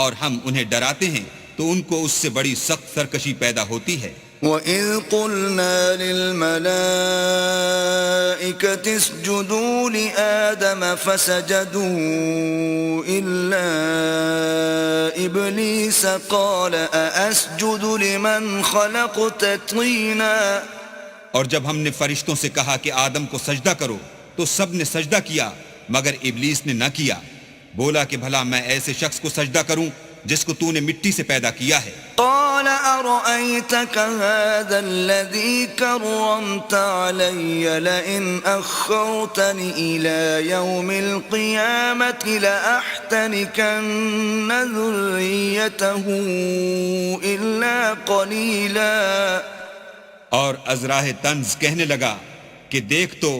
اور ہم انہیں ڈراتے ہیں تو ان کو اس سے بڑی سخت سرکشی پیدا ہوتی ہے. وَإِذْ قُلْنَا لِلْمَلَائِكَةِ اسْجُدُوا لِآدَمَ فَسَجَدُوا إِلَّا إِبْلِيسَ قَالَ أَأَسْجُدُ لِمَنْ خَلَقْتَ طِينًا. اور جب ہم نے فرشتوں سے کہا کہ آدم کو سجدہ کرو تو سب نے سجدہ کیا مگر ابلیس نے نہ کیا، بولا کہ بھلا میں ایسے شخص کو سجدہ کروں جس کو تو نے مٹی سے پیدا کیا ہے۔ قال أرأيتك هذا الذي كرمت علي لئن أخرتني إلى يوم القيامة لأحتنكن ذريته إلا قليلا۔ اور ازراہ طنز کہنے لگا کہ دیکھ تو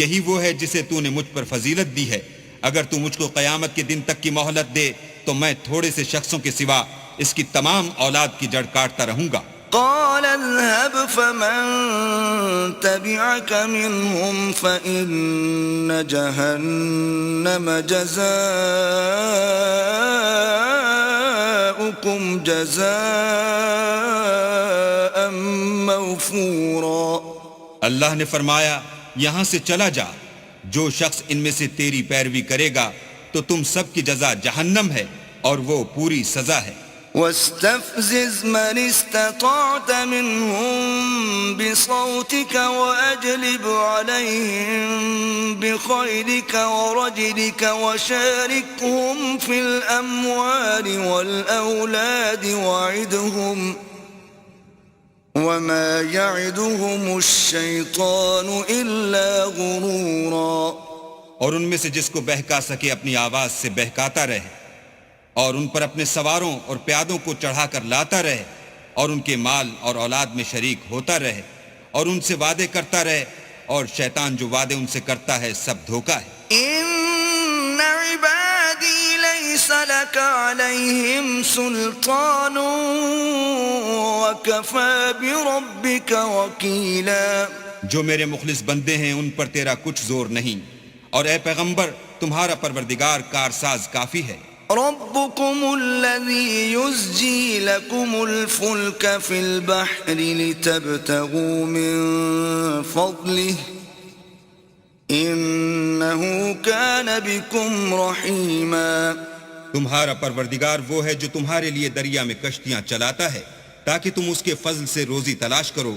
یہی وہ ہے جسے تو نے مجھ پر فضیلت دی ہے، اگر تو مجھ کو قیامت کے دن تک کی مہلت دے تو میں تھوڑے سے شخصوں کے سوا اس کی تمام اولاد کی جڑ کاٹتا رہوں گا۔ قال اذهب فمن تبعك منهم فإن جهنم جزاؤكم جزاء موفورا۔ اللہ نے فرمایا یہاں سے چلا جا، جو شخص ان میں سے تیری پیروی کرے گا تو تم سب کی جزا جہنم ہے اور وہ پوری سزا ہے۔ واستفزز من استطعت منهم بصوتك وأجلب عليهم بخيلك ورجلك وشاركهم في الأموال والأولاد وعدهم وما يعدهم الشيطان إلا غرورا۔ اور ان میں سے جس کو بہکا سکے اپنی آواز سے بہکاتا رہے، اور ان پر اپنے سواروں اور پیادوں کو چڑھا کر لاتا رہے، اور ان کے مال اور اولاد میں شریک ہوتا رہے، اور ان سے وعدے کرتا رہے، اور شیطان جو وعدے ان سے کرتا ہے سب دھوکہ ہے۔ ان عبادی لیس لک علیہم سلطان وکفی بربک وکیلا۔ جو میرے مخلص بندے ہیں ان پر تیرا کچھ زور نہیں، اور اے پیغمبر تمہارا پروردگار کارساز کافی ہے۔ ربكم الذي يزجي لكم الفلك في البحر لتبتغوا من فضله إنه كان بكم رحيما۔ تمہارا پروردگار وہ ہے جو تمہارے لیے دریا میں کشتیاں چلاتا ہے تاکہ تم اس کے فضل سے روزی تلاش کرو،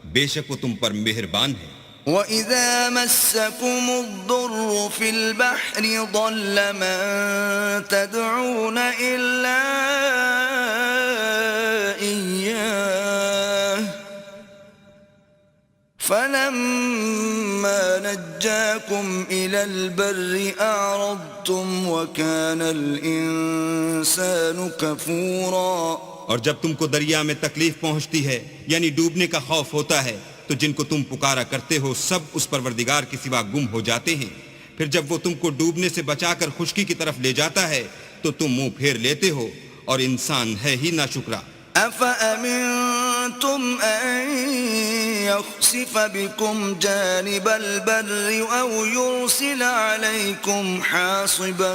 بے شک وہ تم پر مہربان ہے۔ وَإِذَا مَسَّكُمُ الضُّرُّ فِي الْبَحْرِ ضَلَّ مَن تَدْعُونَ إِلَّا إِيَّاهُ فَلَمَّا نَجَّاكُمْ إِلَى الْبَرِّ أَعْرَضْتُمْ وَكَانَ الْإِنسَانُ كَفُورًا۔ اور جب تم کو دریا میں تکلیف پہنچتی ہے یعنی ڈوبنے کا خوف ہوتا ہے تو جن کو تم پکارا کرتے ہو سب اس پروردگار کے سوا گم ہو جاتے ہیں، پھر جب وہ تم کو ڈوبنے سے بچا کر خشکی کی طرف لے جاتا ہے تو تم منہ پھیر لیتے ہو، اور انسان ہے ہی ناشکرا۔ أَفَأَمِنْتُمْ أَنْ يَخْسِفَ بِكُمْ جَانِبَ الْبَرِّ أَوْ يُرْسِلَ عَلَيْكُمْ حَاصِبًا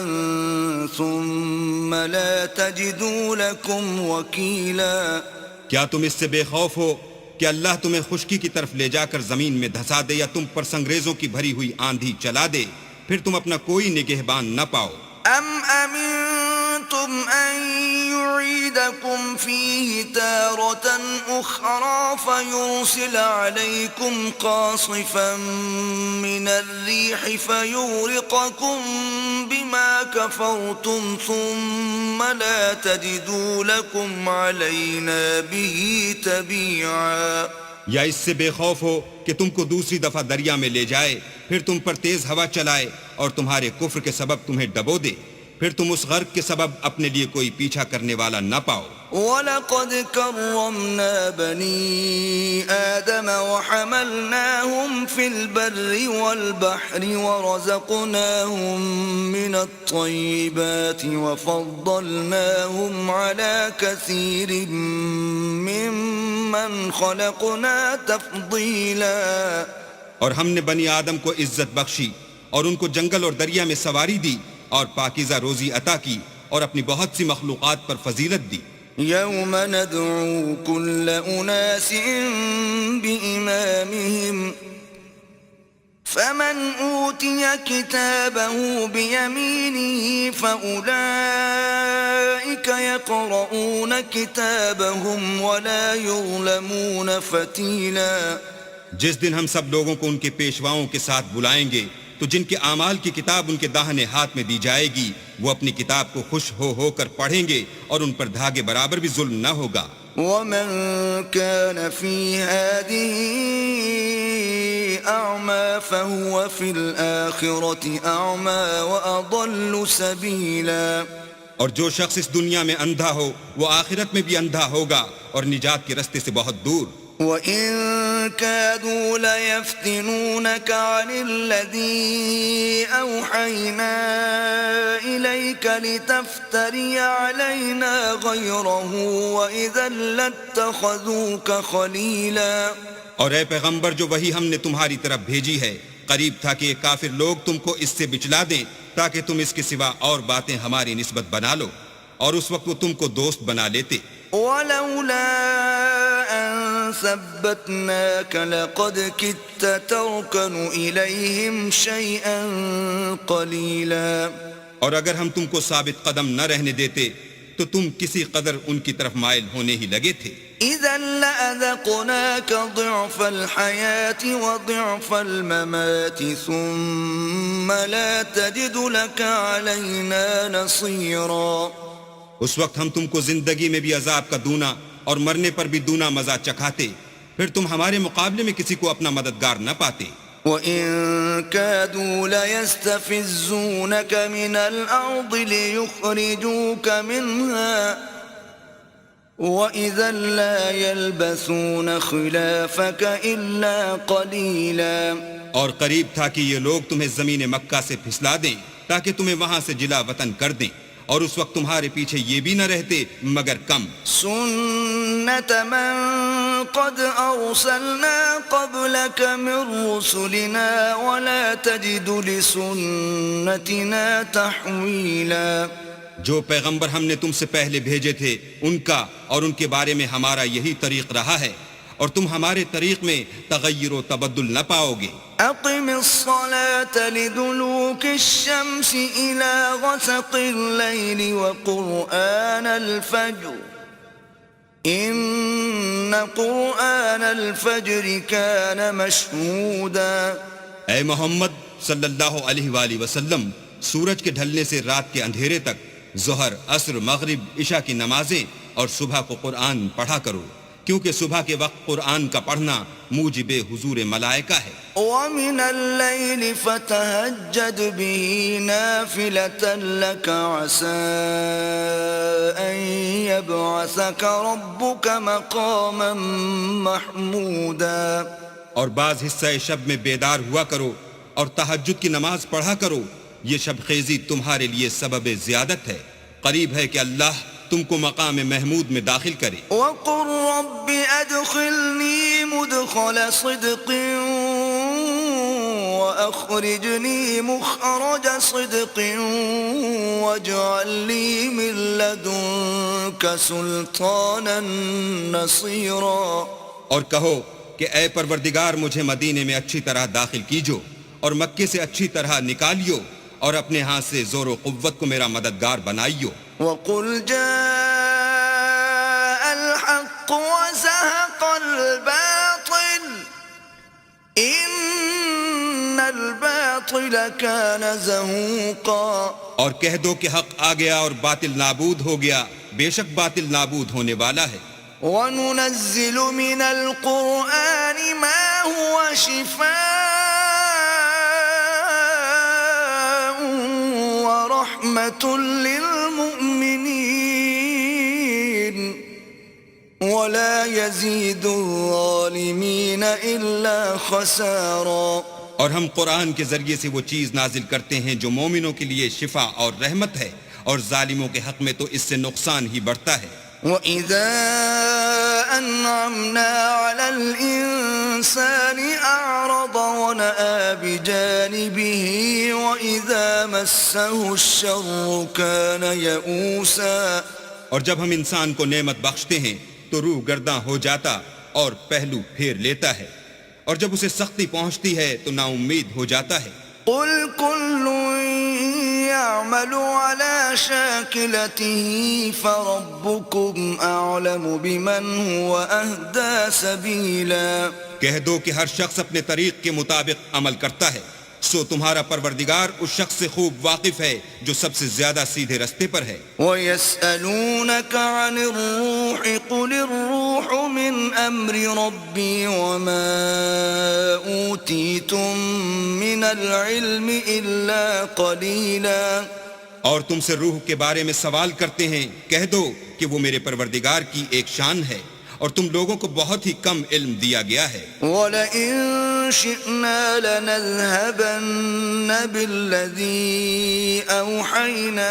ثُمَّ لَا تَجِدُوا لَكُمْ وَكِيلًا۔ کیا تم اس سے بے خوف ہو کہ اللہ تمہیں خشکی کی طرف لے جا کر زمین میں دھسا دے، یا تم پر سنگریزوں کی بھری ہوئی آندھی چلا دے، پھر تم اپنا کوئی نگہبان نہ پاؤ؟ أَمْ أَمِنْتُمْ أَنْ يُعِيدَكُمْ فِيهِ تَارَةً أُخْرَى فَيُرْسِلَ عَلَيْكُمْ قَاصِفًا مِنَ الرِّيحِ فَيُغْرِقَكُمْ بِمَا كَفَرْتُمْ ثُمَّ لَا تَجِدُوا لَكُمْ عَلَيْنَا بِهِ تَبِيعًا۔ یا اس سے بے خوف ہو کہ تم کو دوسری دفعہ دریا میں لے جائے، پھر تم پر تیز ہوا چلائے اور تمہارے کفر کے سبب تمہیں ڈبو دے، پھر تم اس غرق کے سبب اپنے لیے کوئی پیچھا کرنے والا نہ پاؤ۔ وَلَقَدْ كَرَّمْنَا بَنِي آدَمَ وَحَمَلْنَاهُمْ فِي الْبَرِّ وَالْبَحْرِ وَرَزَقْنَاهُمْ مِنَ الطَّيِّبَاتِ وَفَضَّلْنَاهُمْ عَلَى كَثِيرٍ مِّمَّنْ خَلَقْنَا تَفْضِيلًا۔ اور ہم نے بنی آدم کو عزت بخشی اور ان کو جنگل اور دریا میں سواری دی اور پاکیزہ روزی عطا کی اور اپنی بہت سی مخلوقات پر فضیلت دی۔ يَوْمَ نَدْعُو كُلَّ أُنَاسٍ بِإِمَامِهِمْ فَمَنْ أُوتِيَ كِتَابَهُ بِيَمِينِهِ فَأُولَئِكَ يَقْرَؤُونَ كِتَابَهُمْ وَلَا يُظْلَمُونَ فَتِيلًا۔ جس دن ہم سب لوگوں کو ان کے پیشواؤں کے ساتھ بلائیں گے تو جن کے اعمال کی کتاب ان کے داہنے ہاتھ میں دی جائے گی وہ اپنی کتاب کو خوش ہو کر پڑھیں گے اور ان پر دھاگے برابر بھی ظلم نہ ہوگا. ومن كان في هذه أعمى فهو في الآخرة أعمى وأضل سبيلا. اور جو شخص اس دنیا میں اندھا ہو وہ آخرت میں بھی اندھا ہوگا اور نجات کے رستے سے بہت دور. وَإِن كَادُوا لَيَفْتِنُونَكَ عَنِ الَّذِي أَوْحَيْنَا إِلَيْكَ لِتَفْتَرِيَ عَلَيْنَا غَيْرَهُ وَإِذًا لَاتَّخَذُوكَ خَلِيلًا. اور اے پیغمبر جو وہی ہم نے تمہاری طرف بھیجی ہے قریب تھا کہ یہ کافر لوگ تم کو اس سے بچلا دیں تاکہ تم اس کے سوا اور باتیں ہماری نسبت بنا لو اور اس وقت وہ تم کو دوست بنا لیتے. وَلَوْلَا أَن ثَبَّتْنَاكَ لَقَدْ كِدتَّ تَرْكَنُ إِلَيْهِمْ شَيْئًا قَلِيلًا. اور اگر ہم تم کو ثابت قدم نہ رہنے دیتے تو تم کسی قدر ان کی طرف مائل ہونے ہی لگے تھے. إِذًا لَأَذَقْنَاكَ ضِعْفَ الْحَيَاةِ وَضِعْفَ الْمَمَاتِ ثُمَّ لَا تَجِدُ لَكَ عَلَيْنَا نَصِيرًا. اس وقت ہم تم کو زندگی میں بھی عذاب کا دونا اور مرنے پر بھی دونا مزہ چکھاتے پھر تم ہمارے مقابلے میں کسی کو اپنا مددگار نہ پاتے. وَإِن كَادُوا لَيَسْتَفِزُّونَكَ مِنَ الْأَرْضِ لِيُخْرِجُوكَ مِنْهَا وَإِذًا لَا يَلْبَثُونَ خِلَافَكَ إِلَّا قَلِيلًا. اور قریب تھا کہ یہ لوگ تمہیں زمین مکہ سے پھسلا دیں تاکہ تمہیں وہاں سے جلا وطن کر دیں اور اس وقت تمہارے پیچھے یہ بھی نہ رہتے مگر کم. سُنَّةَ مَن قَدْ أَرْسَلْنَا قَبْلَكَ مِن رُّسُلِنَا وَلَا تَجِدُ لِسُنَّتِنَا تَحْوِيلًا. جو پیغمبر ہم نے تم سے پہلے بھیجے تھے ان کا اور ان کے بارے میں ہمارا یہی طریق رہا ہے اور تم ہمارے طریق میں تغیر و تبدل نہ پاؤ گے. أقم الصلاة لدلوك الشمس إلى غسق الليل وقرآن الفجر إن قرآن الفجر كان مشهودا. اے محمد صلی اللہ علیہ وآلہ وسلم سورج کے ڈھلنے سے رات کے اندھیرے تک ظہر عصر مغرب عشاء کی نمازیں اور صبح کو قرآن پڑھا کرو کیونکہ صبح کے وقت قرآن کا پڑھنا موجب حضور ملائکہ ہے. وَمِنَ اللَّيْلِ فَتَهَجَّدْ بِهِ نَافِلَةً لَكَ عَسَىٰ أَن يَبْعَثَكَ رَبُّكَ مَقَامًا مَحْمُودًا. اور بعض حصہ شب میں بیدار ہوا کرو اور تہجد کی نماز پڑھا کرو یہ شب خیزی تمہارے لیے سبب زیادت ہے قریب ہے کہ اللہ تم کو مقام محمود میں داخل کرے. وَقُلْ رَبِّ أَدْخِلْنِي مُدْخَلَ صِدْقٍ وَأَخْرِجْنِي مُخْرَجَ صِدْقٍ وَاجْعَل لِّي مِن لَّدُنكَ سُلْطَانًا نَّصِيرًا. اور کہو کہ اے پروردگار مجھے مدینے میں اچھی طرح داخل کیجو اور مکے سے اچھی طرح نکالیو اور اپنے ہاتھ سے زور و قوت کو میرا مددگار بنائیو. وَقُلْ جَاءَ الْحَقُّ وَزَهَقَ الْبَاطِلُ إِنَّ الْبَاطِلَ كَانَ زَهُوقًا. اور کہہ دو کہ حق آ گیا اور باطل نابود ہو گیا بے شک باطل نابود ہونے والا ہے. وَنُنَزِّلُ مِنَ الْقُرْآنِ مَا هُوَ شِفَاءٌ وَرَحْمَةٌ لِّلْمُؤْمِنِينَ وَلَا يَزِيدُ الظَّالِمِينَ إِلَّا خَسَارًا. اور ہم قرآن کے ذریعے سے وہ چیز نازل کرتے ہیں جو مومنوں کے لیے شفا اور رحمت ہے اور ظالموں کے حق میں تو اس سے نقصان ہی بڑھتا ہے. وَإِذَا أَنْعَمْنَا عَلَى الْإِنسَانِ أَعْرَضَ وَنَأَىٰ بِجَانِبِهِ وَإِذَا مَسَّهُ الشَّرُّ كَانَ يَئُوسًا. اور جب ہم انسان کو نعمت بخشتے ہیں تو روح گرداں ہو جاتا اور پہلو پھیر لیتا ہے اور جب اسے سختی پہنچتی ہے تو نا امید ہو جاتا ہے. قُلْ كُلٌّ يَعْمَلُ عَلَى شَاكِلَتِهِ فَرَبُّكُمْ أَعْلَمُ بِمَنْ هُوَ أَهْدَىٰ سَبِيلًا. کہہ دو کہ ہر شخص اپنے طریق کے مطابق عمل کرتا ہے، سو تمہارا پروردگار اس شخص سے خوب واقف ہے جو سب سے زیادہ سیدھے رستے پر ہے۔ وَيَسْأَلُونَكَ عَنِ الرُّوحِ قُلِ الرُّوحُ مِنْ أَمْرِ رَبِّي وَمَا أُوتِيتُم مِّنَ الْعِلْمِ إِلَّا قَلِيلًا۔ اور تم سے روح کے بارے میں سوال کرتے ہیں، کہہ دو کہ وہ میرے پروردگار کی ایک شان ہے اور تم لوگوں کو بہت ہی کم علم دیا گیا ہے۔ وَلَئِن شِئْنَا لَنَذْهَبَنَّ بِالَّذِي أَوْحَيْنَا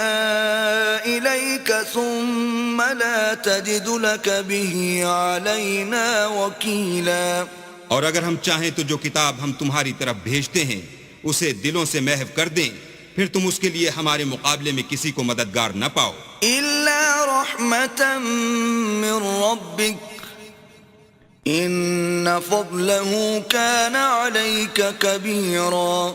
إِلَيْكَ ثُمَّ لَا تَجِدُ لَكَ بِهِ عَلَيْنَا وَكِيلًا۔ اور اگر ہم چاہیں تو جو کتاب ہم تمہاری طرف بھیجتے ہیں اسے دلوں سے محو کر دیں، پھر تم اس کے لیے ہمارے مقابلے میں کسی کو مددگار نہ پاؤ۔ إِلَّا رَحْمَةً مِّن رَّبِّكَ إِنَّ فَضْلَهُ كَانَ عَلَيْكَ كَبِيرًا۔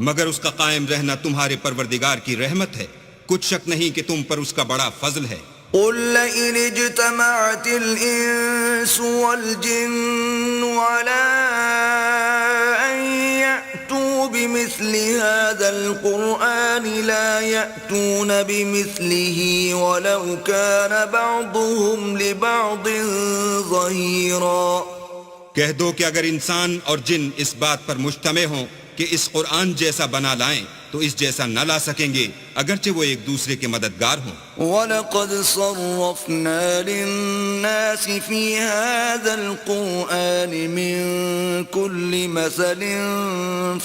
مگر اس کا قائم رہنا تمہارے پروردگار کی رحمت ہے، کچھ شک نہیں کہ تم پر اس کا بڑا فضل ہے۔ قُل لَّئِنِ اجْتَمَعَتِ الْإِنسُ وَالْجِنُّ عَلَىٰ أَن يَأْتُوا بِمِثْلِ هَٰذَا الْقُرْآنِ لَا يَأْتُونَ بِمِثْلِهِ وَلَوْ كَانَ بَعْضُهُمْ لِبَعْضٍ ظَهِيرًا۔ کہہ دو کہ اگر انسان اور جن اس بات پر مجتمع ہوں کہ اس قرآن جیسا بنا لائیں تو اس جیسا نہ لا سکیں گے، اگرچہ وہ ایک دوسرے کے مددگار ہوں۔ وَلَقَدْ صَرَّفْنَا لِلنَّاسِ فِي هَذَا الْقُرْآنِ مِنْ كُلِّ مَثَلٍ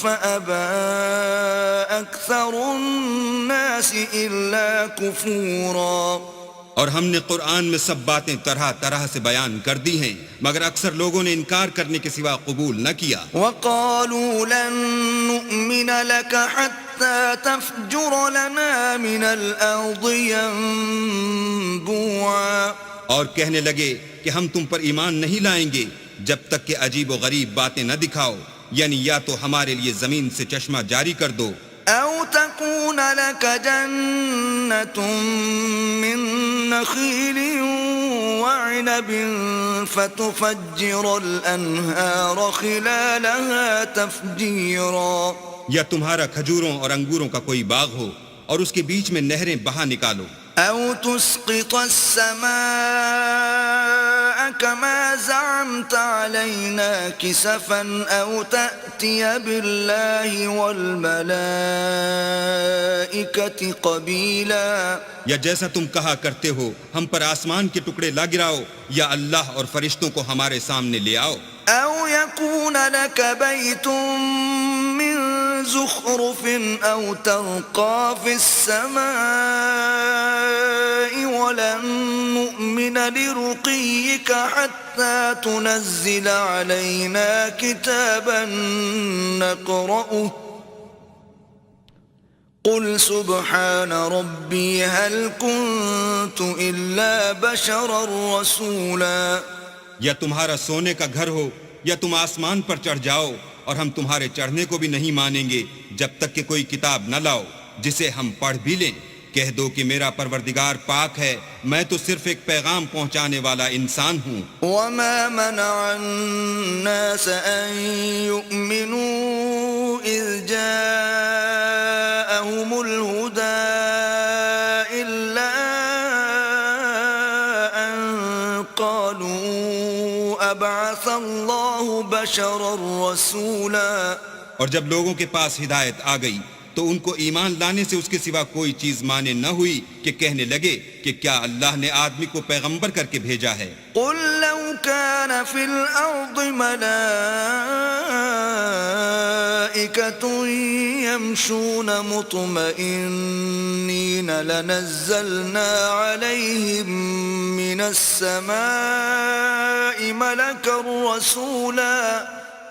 فَأَبَىٰ أَكْثَرُ النَّاسِ إِلَّا كُفُورًا۔ اور ہم نے قرآن میں سب باتیں طرح طرح سے بیان کر دی ہیں، مگر اکثر لوگوں نے انکار کرنے کے سوا قبول نہ کیا۔ وَقَالُوا لَن نُّؤْمِنَ لَكَ حَتَّىٰ تَفْجُرَ لَنَا مِنَ الْأَرْضِ يَنبُوعًا۔ اور کہنے لگے کہ ہم تم پر ایمان نہیں لائیں گے جب تک کہ عجیب و غریب باتیں نہ دکھاؤ، یعنی یا تو ہمارے لیے زمین سے چشمہ جاری کر دو، أَوْ تَكُونَ لَكَ جَنَّةٌ مِّن نَّخِيلٍ وَعِنَبٍ فَتُفَجِّرَ الْأَنْهَارَ خِلَالَهَا تَفْجِيرًا۔ یا تمہارا کھجوروں اور انگوروں کا کوئی باغ ہو اور اس کے بیچ میں نہریں بہا نکالو، أَوْ تُسْقِطَ السَّمَاءَ كَمَا زَعَمْتَ عَلَيْنَا كِسَفًا أَوْ تَأْتِيَ بِاللَّهِ وَالْمَلَائِكَةِ قَبِيلًا۔ یا جیسا تم کہا کرتے ہو ہم پر آسمان کے ٹکڑے لا گراؤ، یا اللہ اور فرشتوں کو ہمارے سامنے لے آؤ۔ أَوْ يَكُونَ لَكَ بَيْتٌ مِّن زُخْرُفٍ أَوْ تَرْقَىٰ فِي السَّمَاءِ وَلَن نُّؤْمِنَ لِرُقِيِّكَ حَتَّىٰ تُنَزِّلَ عَلَيْنَا كِتَابًا نَّقْرَؤُهُ قُلْ سُبْحَانَ رَبِّي هَلْ كُنتُ إِلَّا بَشَرًا رَّسُولًا۔ یا تمہارا سونے کا گھر ہو یا تم آسمان پر چڑھ جاؤ، اور ہم تمہارے چڑھنے کو بھی نہیں مانیں گے جب تک کہ کوئی کتاب نہ لاؤ جسے ہم پڑھ بھی لیں۔ کہہ دو کہ میرا پروردگار پاک ہے، میں تو صرف ایک پیغام پہنچانے والا انسان ہوں۔ وَمَا مَنَعَ النَّاسَ أَن يُؤْمِنُوا إِذْ جَاءَهُمُ الْهُدَىٰ إِلَّا أَن قَالُوا أَبْعَثَ اللَّهُ بَشَرًا رَّسُولًا۔ اور جب لوگوں کے پاس ہدایت آ گئی تو ان کو ایمان لانے سے اس کے سوا کوئی چیز مانے نہ ہوئی کہ کہنے لگے کہ کیا اللہ نے آدمی کو پیغمبر کر کے بھیجا ہے۔ قُل لَّوْ كَانَ فِي الْأَرْضِ مَلَائِكَةٌ يَمْشُونَ مُطْمَئِنِّينَ لَنَزَّلْنَا عَلَيْهِم مِّنَ السَّمَاءِ مَلَكًا رَّسُولًا۔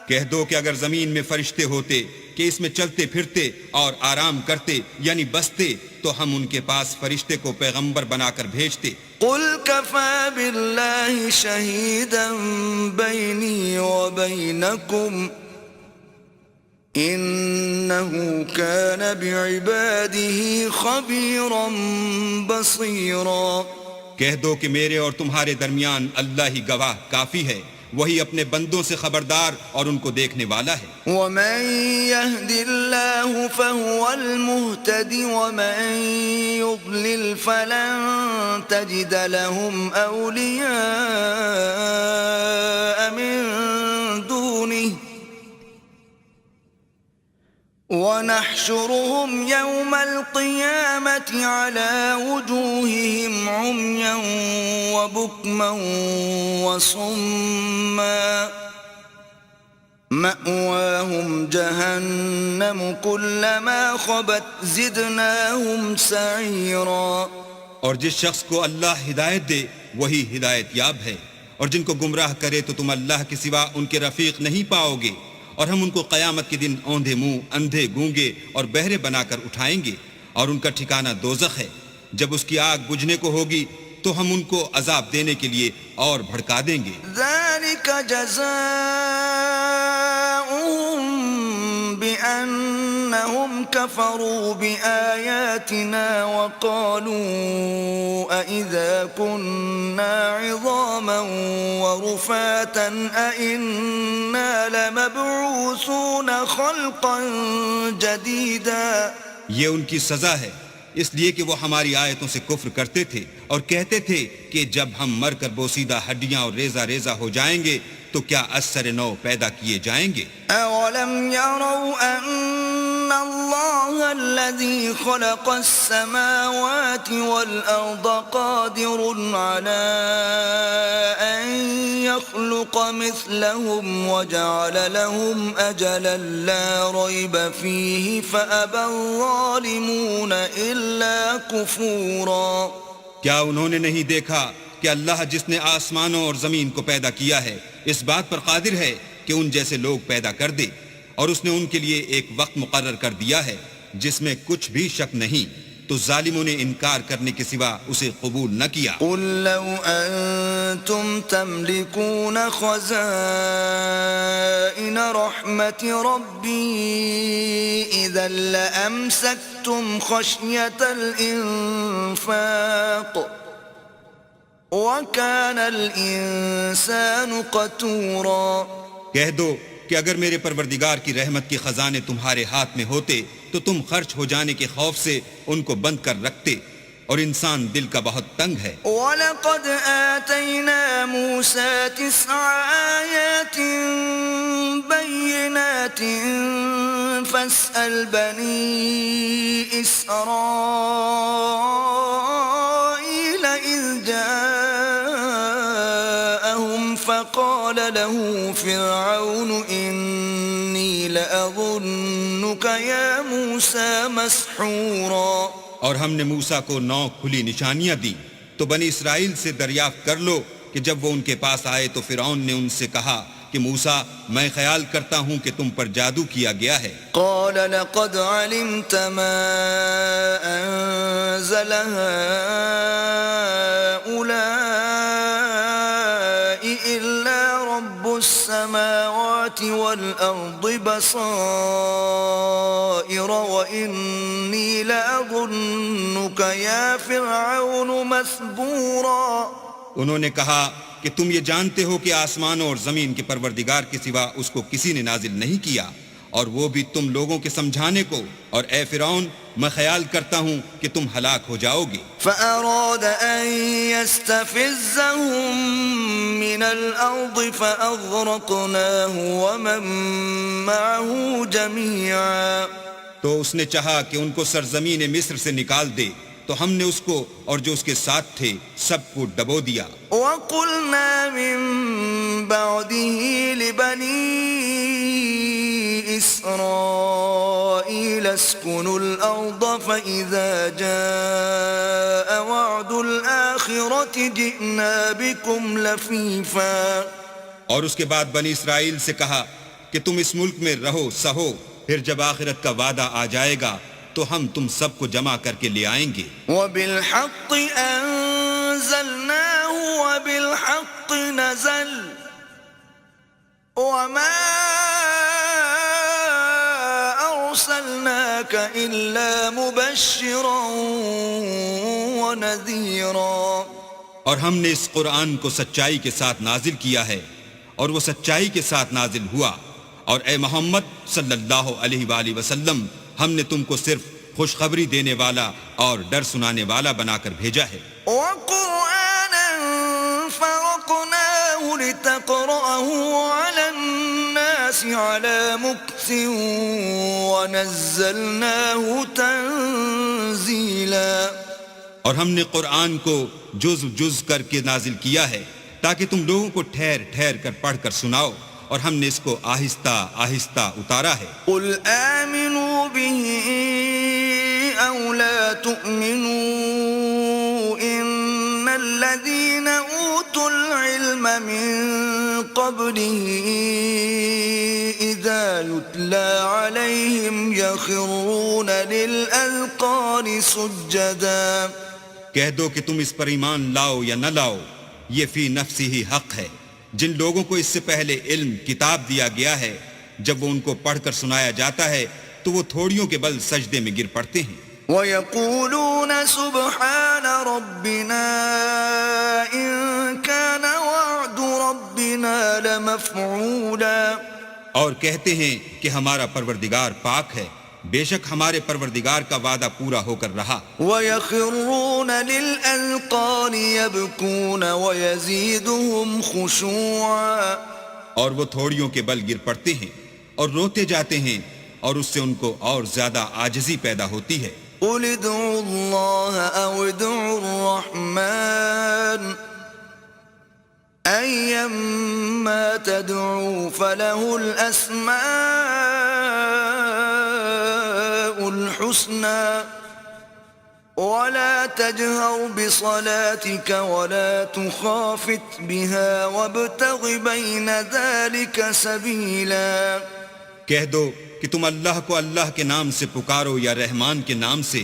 کہہ دو کہ اگر زمین میں فرشتے ہوتے کہ اس میں چلتے پھرتے اور آرام کرتے یعنی بستے تو ہم ان کے پاس فرشتے کو پیغمبر بنا کر بھیجتے۔ قُلْ كَفَىٰ بِاللَّهِ شَهِيدًا بَيْنِي وَبَيْنَكُمْ إِنَّهُ كَانَ بِعِبَادِهِ خَبِيرًا بَصِيرًا۔ کہہ دو کہ میرے اور تمہارے درمیان اللہ ہی گواہ کافی ہے، وہی اپنے بندوں سے خبردار اور ان کو دیکھنے والا ہے. ومن يهد الله فهو المهتد ومن يضلل فلن تجد لهم أولياء من دونه ونحشرهم يوم القيامة على وجوههم عميا وبكما وصما مأواهم جهنم كلما خبت زدناهم سعيرا. اور جس شخص کو اللہ ہدایت دے وہی ہدایت یاب ہے، اور جن کو گمراہ کرے تو تم اللہ کے سوا ان کے رفیق نہیں پاؤ گے. اور ہم ان کو قیامت کے دن اوندھے منہ، اندھے، گونگے اور بہرے بنا کر اٹھائیں گے، اور ان کا ٹھکانہ دوزخ ہے. جب اس کی آگ بجھنے کو ہوگی تو ہم ان کو عذاب دینے کے لیے اور بھڑکا دیں گے. ذلك جزاؤهم بأنهم كفروا بآياتنا وقالوا أإذا كنا عظاما ورفاتا أإنا لمبعوثون خلقا جديدا. یہ ان کی سزا ہے اس لیے کہ وہ ہماری آیتوں سے کفر کرتے تھے اور کہتے تھے کہ جب ہم مر کر بوسیدہ ہڈیاں اور ریزہ ریزہ ہو جائیں گے تو کیا اثر نو پیدا کیے جائیں گے. اولم يروا ان الله الذي خلق السماوات والارض قادر على ان يخلق مثلهم وجعل لهم اجلا لا ريب فيه فابى الظالمون الا كفورا. کیا انہوں نے نہیں دیکھا کہ اللہ جس نے آسمانوں اور زمین کو پیدا کیا ہے اس بات پر قادر ہے کہ ان جیسے لوگ پیدا کر دے، اور اس نے ان کے لیے ایک وقت مقرر کر دیا ہے جس میں کچھ بھی شک نہیں، تو ظالموں نے انکار کرنے کے سوا اسے قبول نہ کیا. قل لو انتم تملكون خزائن رحمت ربی اذا لامسکتم خشیة الانفاق وَكَانَ الْإِنسَانُ قَتُورًا. کہہ دو کہ اگر میرے پروردگار کی رحمت کے خزانے تمہارے ہاتھ میں ہوتے تو تم خرچ ہو جانے کے خوف سے ان کو بند کر رکھتے، اور انسان دل کا بہت تنگ ہے. وَلَقَدْ آتَيْنَا مُوسَى 9 آيَاتٍ بَيِّنَاتٍ فَاسْأَلْ بَنِي إِسْرَائِيلَ إِذْ جَاءَهُمْ فَقَالَ لَهُ فِرْعَوْنُ إِنِّي لَأَظُنُّكَ يَا مُوسَى مَسْحُورًا. اور ہم نے موسیٰ کو 9 کھلی نشانیاں دی، تو بنی اسرائیل سے دریافت کر لو کہ جب وہ ان کے پاس آئے تو فرعون نے ان سے کہا کہ موسیٰ میں خیال کرتا ہوں کہ تم پر جادو کیا گیا ہے. قال لقد علمت ما انزل هؤلاء الا رب السماوات والارض بصائر واني لاظنك يا فرعون مثبورا. انہوں نے کہا کہ تم یہ جانتے ہو کہ آسمانوں اور زمین کے پروردگار کے سوا اس کو کسی نے نازل نہیں کیا، اور وہ بھی تم لوگوں کے سمجھانے کو، اور اے فرعون میں خیال کرتا ہوں کہ تم ہلاک ہو جاؤ گے. فأراد أن يستفزهم من الأرض فأغرقناه ومن معه جميعا. تو اس نے چاہا کہ ان کو سرزمین مصر سے نکال دے، تو ہم نے اس کو اور جو اس کے ساتھ تھے سب کو ڈبو دیا. وَقُلْنَا مِن بَعْدِهِ لِبَنِي إِسْرَائِيلَ اسْكُنُوا الْأَرْضَ فَإِذَا جَاءَ وَعْدُ الْآخِرَةِ جِئْنَا بِكُمْ لَفِيفًا. اور اس کے بعد بنی اسرائیل سے کہا کہ تم اس ملک میں رہو سہو، پھر جب آخرت کا وعدہ آ جائے گا تو ہم تم سب کو جمع کر کے لے آئیں گے. وَبِالْحَقِّ أَنزَلْنَاهُ وَبِالْحَقِّ نَزَلَ وَمَا أَرْسَلْنَاكَ إِلَّا مُبَشِّرًا وَنَذِيرًا. اور ہم نے اس قرآن کو سچائی کے ساتھ نازل کیا ہے، اور وہ سچائی کے ساتھ نازل ہوا. اور اے محمد صلی اللہ علیہ وآلہ وسلم، ہم نے تم کو صرف خوشخبری دینے والا اور ڈر سنانے والا بنا کر بھیجا ہے. وقرآنا فرقناه لتقرأه على الناس على مكث ونزلناه تنزيلا. اور ہم نے قرآن کو جز جز کر کے نازل کیا ہے تاکہ تم لوگوں کو ٹھہر ٹھہر کر پڑھ کر سناؤ، اور ہم نے اس کو آہستہ آہستہ اتارا ہے. قل آمنوا به أو لا تؤمنوا إن الذين أوتوا العلم من قبله إذا يتلى عليهم يخرون للأذقان سجدا. کہہ دو کہ تم اس پر ایمان لاؤ یا نہ لاؤ، یہ فی نفسی ہی حق ہے. جن لوگوں کو اس سے پہلے علم کتاب دیا گیا ہے، جب وہ ان کو پڑھ کر سنایا جاتا ہے تو وہ تھوڑیوں کے بل سجدے میں گر پڑتے ہیں. وَيَقُولُونَ سُبْحَانَ رَبِّنَا إِن كَانَ وَعْدُ رَبِّنَا لَمَفْعُولًا. اور کہتے ہیں کہ ہمارا پروردگار پاک ہے، بے شک ہمارے پروردگار کا وعدہ پورا ہو کر رہا. وَيَخِرُّونَ لِلْأَذْقَانِ يَبْكُونَ وَيَزِيدُهُمْ خُشُوعًا. اور وہ تھوڑیوں کے بل گر پڑتے ہیں اور روتے جاتے ہیں، اور اس سے ان کو اور زیادہ عاجزی پیدا ہوتی ہے. قُلِ ادْعُوا اللَّهَ أَوِ ادْعُوا الرَّحْمَنَ أَيَّمَّا تَدْعُوا فَلَهُ الْأَسْمَاءُ الْحُسْنَى وَلَا تَجْهَرْ بِصَلَاتِكَ وَلَا تُخَافِتْ بِهَا وَابْتَغِ بَيْنَ ذَلِكَ سَبِيلًا. کہہ دو کہ تم اللہ کو اللہ کے نام سے پکارو یا رحمان کے نام سے،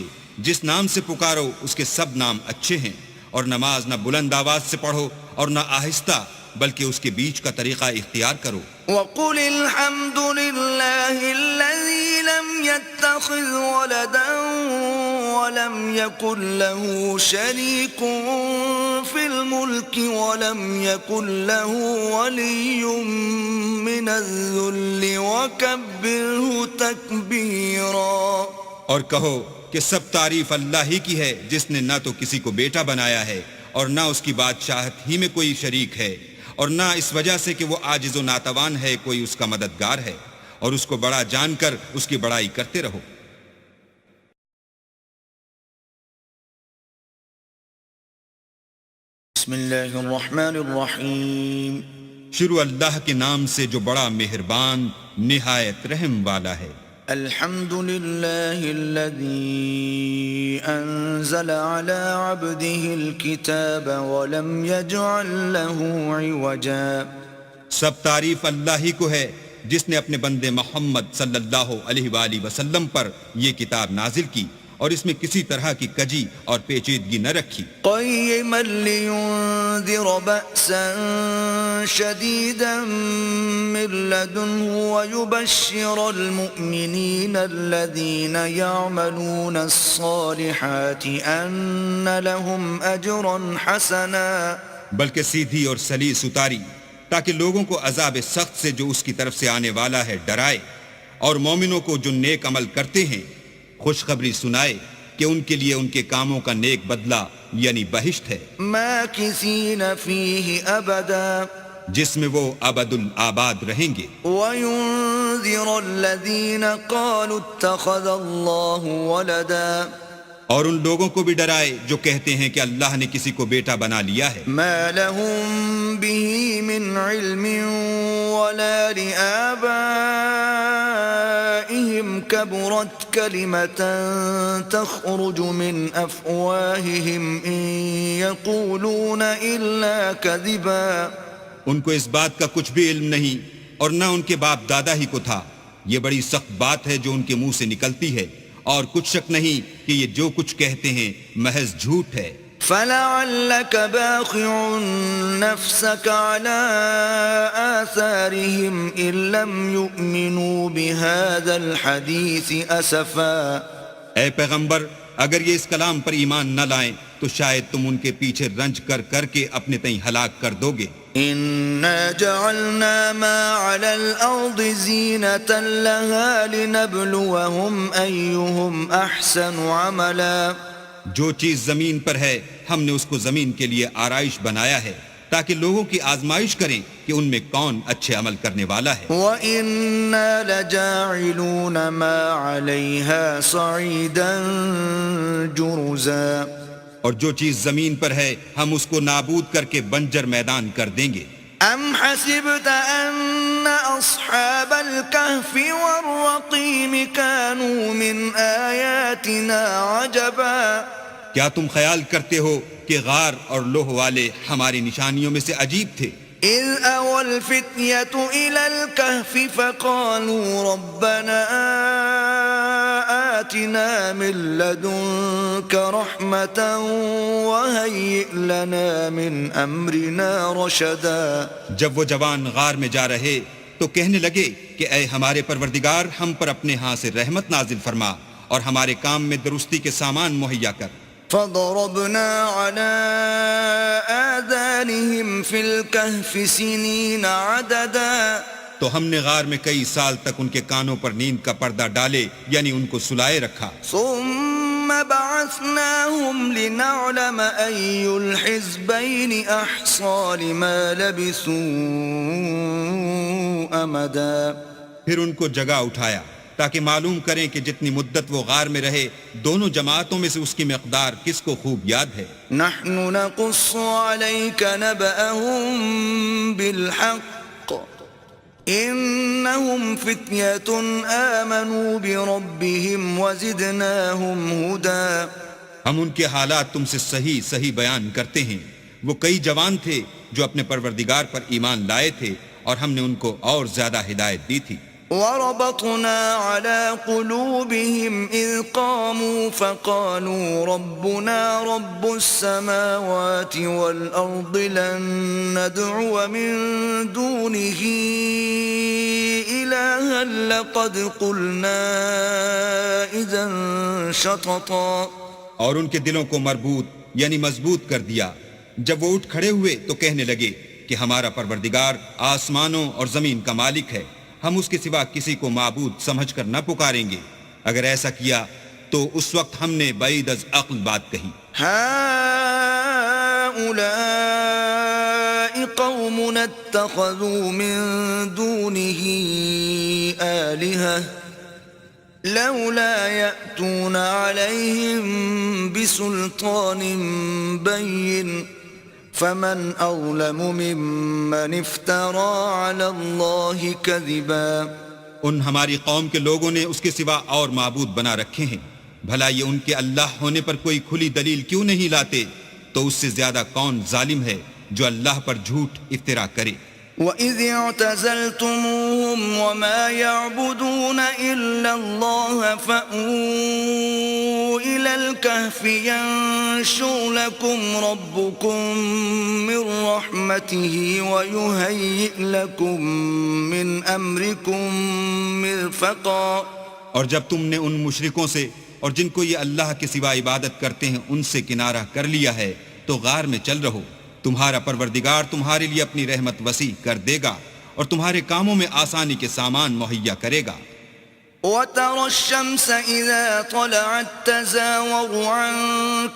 جس نام سے پکارو اس کے سب نام اچھے ہیں، اور نماز نہ بلند آواز سے پڑھو اور نہ آہستہ، بلکہ اس کے بیچ کا طریقہ اختیار کرو. وَقُلِ الْحَمْدُ لِلَّهِ الَّذِي لَمْ يَتَّخِذْ وَلَدًا وَلَمْ يَكُنْ لَهُ شَرِيكٌ فِي الْمُلْكِ وَلَمْ يَكُنْ لَهُ وَلِيٌّ مِّنَ الذُّلِّ وَكَبِّرْهُ تَكْبِيرًا. اور کہو کہ سب تعریف اللہ ہی کی ہے، جس نے نہ تو کسی کو بیٹا بنایا ہے اور نہ اس کی بادشاہت ہی میں کوئی شریک ہے، اور نہ اس وجہ سے کہ وہ عاجز و ناتوان ہے کوئی اس کا مددگار ہے، اور اس کو بڑا جان کر اس کی بڑائی کرتے رہو. بسم اللہ الرحمن الرحیم. شروع اللہ کے نام سے جو بڑا مہربان نہایت رحم والا ہے. الحمد للہ الذی انزل على عبده الكتاب ولم يجعل له عوجا. سب تعریف اللہ ہی کو ہے جس نے اپنے بندے محمد صلی اللہ علیہ وآلہ وسلم پر یہ کتاب نازل کی اور اس میں کسی طرح کی کجی اور پیچیدگی نہ رکھی. قیما لینذر بأسا شدیدا من لدنه ویبشر المؤمنین الذین یعملون الصالحات ان لهم اجرا حسنا. بلکہ سیدھی اور سلیس اتاری تاکہ لوگوں کو عذاب سخت سے جو اس کی طرف سے آنے والا ہے ڈرائے، اور مومنوں کو جو نیک عمل کرتے ہیں خوشخبری سنائے کہ ان کے لیے ان کے کاموں کا نیک بدلہ یعنی بہشت ہے، ماکثین فیہ ابدا، جس میں وہ ابد الآباد رہیں گے. وینذر الذین قالوا اتخذ اللہ ولدا، اور ان لوگوں کو بھی ڈرائے جو کہتے ہیں کہ اللہ نے کسی کو بیٹا بنا لیا ہے. ما لهم به من علم ولا لآبائهم كبرت كلمة تخرج من أفواههم إن يقولون إلا كذبا. ان کو اس بات کا کچھ بھی علم نہیں اور نہ ان کے باپ دادا ہی کو تھا. یہ بڑی سخت بات ہے جو ان کے منہ سے نکلتی ہے، اور کچھ شک نہیں کہ یہ جو کچھ کہتے ہیں محض جھوٹ ہے. فَلَعَلَّكَ بَاخِعٌ نَفْسَكَ عَلَىٰ آثَارِهِمْ إِن لَّمْ يُؤْمِنُوا بِهَذَا الْحَدِيثِ أَسَفًا. اے پیغمبر، اگر یہ اس کلام پر ایمان نہ لائیں تو شاید تم ان کے پیچھے رنج کر کر کے اپنے تئیں ہلاک کر دو گے. إنا جعلنا ما على الأرض زينة لها لنبلوهم أيهم أحسن عملا. جو چیز زمین پر ہے ہم نے اس کو زمین کے لیے آرائش بنایا ہے تاکہ لوگوں کی آزمائش کریں کہ ان میں کون اچھے عمل کرنے والا ہے. وَإِنَّا لَجَاعِلُونَ مَا عَلَيْهَا صَعِيدًا جُرُزًا. اور جو چیز زمین پر ہے ہم اس کو نابود کر کے بنجر میدان کر دیں گے. أَمْ حَسِبْتَ أَنَّ أَصْحَابَ الْكَهْفِ وَالرَّقِيمِ كَانُوا مِنْ آيَاتِنَا عَجَبًا. کیا تم خیال کرتے ہو کہ غار اور لوہ والے ہماری نشانیوں میں سے عجیب تھے؟ إِذْ أَوَى الْفِتْيَةُ إِلَى الْكَهْفِ فَقَالُوا رَبَّنَا آتِنَا مِن لَّدُنكَ رَحْمَةً وَهَيِّئْ لَنَا مِنْ أَمْرِنَا رَشَدًا. جب وہ جوان غار میں جا رہے تو کہنے لگے کہ اے ہمارے پروردگار ہم پر اپنے ہاں سے رحمت نازل فرما اور ہمارے کام میں درستی کے سامان مہیا کر. فضربنا على آذانهم في الكهف سنين عددا. تو ہم نے غار میں کئی سال تک ان کے کانوں پر نیند کا پردہ ڈالے یعنی ان کو سلائے رکھا. ثم بعثناهم لنعلم أي الحزبين أحصى لما لبثوا أمدا. پھر ان کو جگہ اٹھایا تاکہ معلوم کریں کہ جتنی مدت وہ غار میں رہے دونوں جماعتوں میں سے اس کی مقدار کس کو خوب یاد ہے. نحن نقص عليك نبأهم بالحق إنهم فتية آمنوا بربهم وزدناهم هدى. ہم ان کے حالات تم سے صحیح صحیح بیان کرتے ہیں. وہ کئی جوان تھے جو اپنے پروردگار پر ایمان لائے تھے اور ہم نے ان کو اور زیادہ ہدایت دی تھی. وربطنا على قلوبهم إذ قاموا فقالوا ربنا رب السماوات والأرض لن ندعو من دونه إلها لقد قلنا إذا شططا. اور ان کے دلوں کو مربوط یعنی مضبوط کر دیا. جب وہ اٹھ کھڑے ہوئے تو کہنے لگے کہ ہمارا پروردگار آسمانوں اور زمین کا مالک ہے، ہم اس کے سوا کسی کو معبود سمجھ کر نہ پکاریں گے. اگر ایسا کیا تو اس وقت ہم نے بعید از عقل بات کہی. هؤلاء قومنا اتخذوا من دونه آلهة لولا يأتون عليهم بسلطان بين فمن أظلم ممن افترى على الله كذبا. ان ہماری قوم کے لوگوں نے اس کے سوا اور معبود بنا رکھے ہیں. بھلا یہ ان کے اللہ ہونے پر کوئی کھلی دلیل کیوں نہیں لاتے؟ تو اس سے زیادہ کون ظالم ہے جو اللہ پر جھوٹ افترا کرے. وَإِذِ اعْتَزَلْتُمُوهُمْ وَمَا يَعْبُدُونَ إِلَّا اللَّهَ فَأْوُوا إِلَى الْكَهْفِ يَنشُرْ لَكُمْ رَبُّكُمْ مِنْ رَحْمَتِهِ وَيُهَيِّئْ لَكُمْ مِنْ أَمْرِكُمْ مِرْفَقًا. اور جب تم نے ان مشرکوں سے اور جن کو یہ اللہ کے سوا عبادت کرتے ہیں ان سے کنارہ کر لیا ہے تو غار میں چل رہو. تمہارا پروردگار تمہارے لیے اپنی رحمت وسیع کر دے گا اور تمہارے کاموں میں آسانی کے سامان مہیا کرے گا. وَتَرَى الشَّمْسَ إِذَا طَلَعَتْ تَزَاوَرُ عَنْ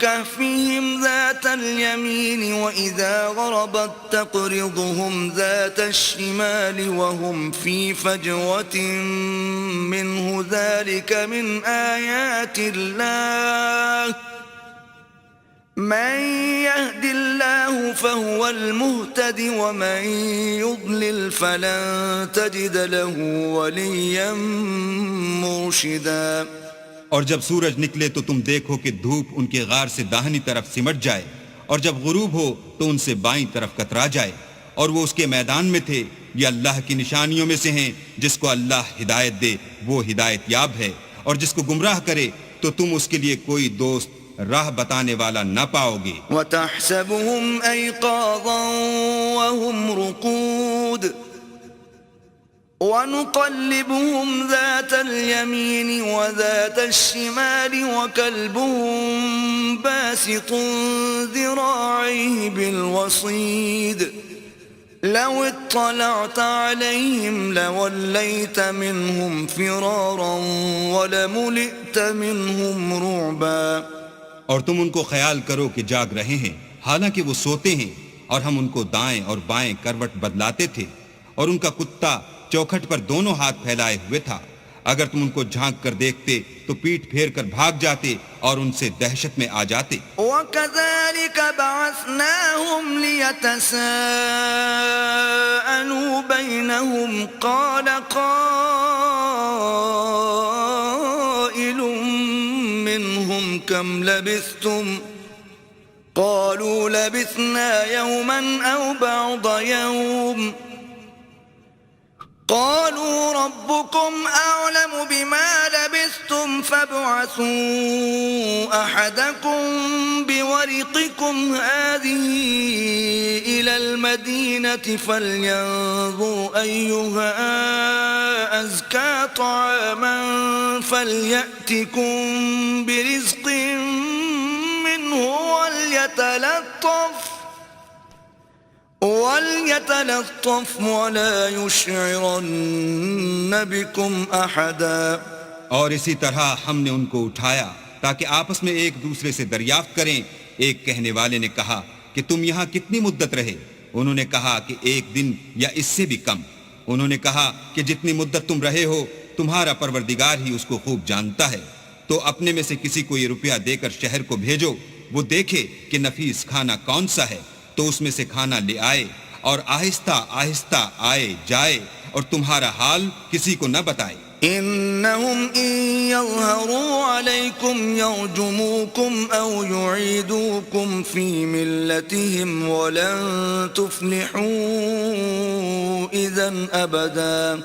كَهْفِهِمْ ذَاتَ الْيَمِينِ وَإِذَا غَرَبَتْ تَقْرِضُهُمْ ذَاتَ الشِّمَالِ وَهُمْ فِي فَجْوَةٍ مِّنْهُ ذَلِكَ مِنْ آيَاتِ اللَّهِ من يهد الله فهو المهتد ومن يضلل فلن تجد له وليا مرشدا. اور جب سورج نکلے تو تم دیکھو کہ دھوپ ان کے غار سے داہنی طرف سمٹ جائے اور جب غروب ہو تو ان سے بائیں طرف کترا جائے اور وہ اس کے میدان میں تھے. یہ اللہ کی نشانیوں میں سے ہیں. جس کو اللہ ہدایت دے وہ ہدایت یاب ہے اور جس کو گمراہ کرے تو تم اس کے لیے کوئی دوست راہ بتانے والا نہ پاؤ گے. وَتَحْسَبُهُمْ أَيْقَاظًا وَهُمْ رُقُودٌ ونقلبهم ذات اليمين وذات الشمال وكلبهم باسط ذراعيه بالوصيد لو اطلعت عليهم لوليت منهم فرارا ولملئت منهم رعبا. اور تم ان کو خیال کرو کہ جاگ رہے ہیں حالانکہ وہ سوتے ہیں، اور ہم ان کو دائیں اور بائیں کروٹ بدلاتے تھے، اور ان کا کتا چوکھٹ پر دونوں ہاتھ پھیلائے ہوئے تھا. اگر تم ان کو جھانک کر دیکھتے تو پیٹھ پھیر کر بھاگ جاتے اور ان سے دہشت میں آ جاتے. وَكَذَلِكَ بَعَثْنَاهُمْ لِيَتَسَاءَلُوا بَيْنَهُمْ قَالَ قَائِلٌ مِّنْهُمْ كَمْ لَبِثْتُمْ قَالُوا لَبِثْنَا يَوْمًا أَوْ بَعْضَ يَوْمٍ قالوا ربكم أعلم بما لبثتم فابعثوا أحدكم بورقكم هذه إلى المدينة فلينظر أيها أزكى طعاما فليأتكم برزق منه وليتلطف ولا يشعرن بكم أحدا. اور اسی طرح ہم نے ان کو اٹھایا تاکہ آپس میں ایک دوسرے سے دریافت کریں. ایک کہنے والے نے کہا کہ تم یہاں کتنی مدت رہے؟ انہوں نے کہا کہ ایک دن یا اس سے بھی کم. انہوں نے کہا کہ جتنی مدت تم رہے ہو تمہارا پروردگار ہی اس کو خوب جانتا ہے. تو اپنے میں سے کسی کو یہ روپیہ دے کر شہر کو بھیجو، وہ دیکھے کہ نفیس کھانا کون سا ہے تو اس میں سے کھانا لے آئے، اور آہستہ آہستہ آئے جائے اور تمہارا حال کسی کو نہ بتائے. إنهم إن يظهروا عليكم يرجموكم أو يعيدوكم في ملتهم ولن تفلحوا إذن أبدا.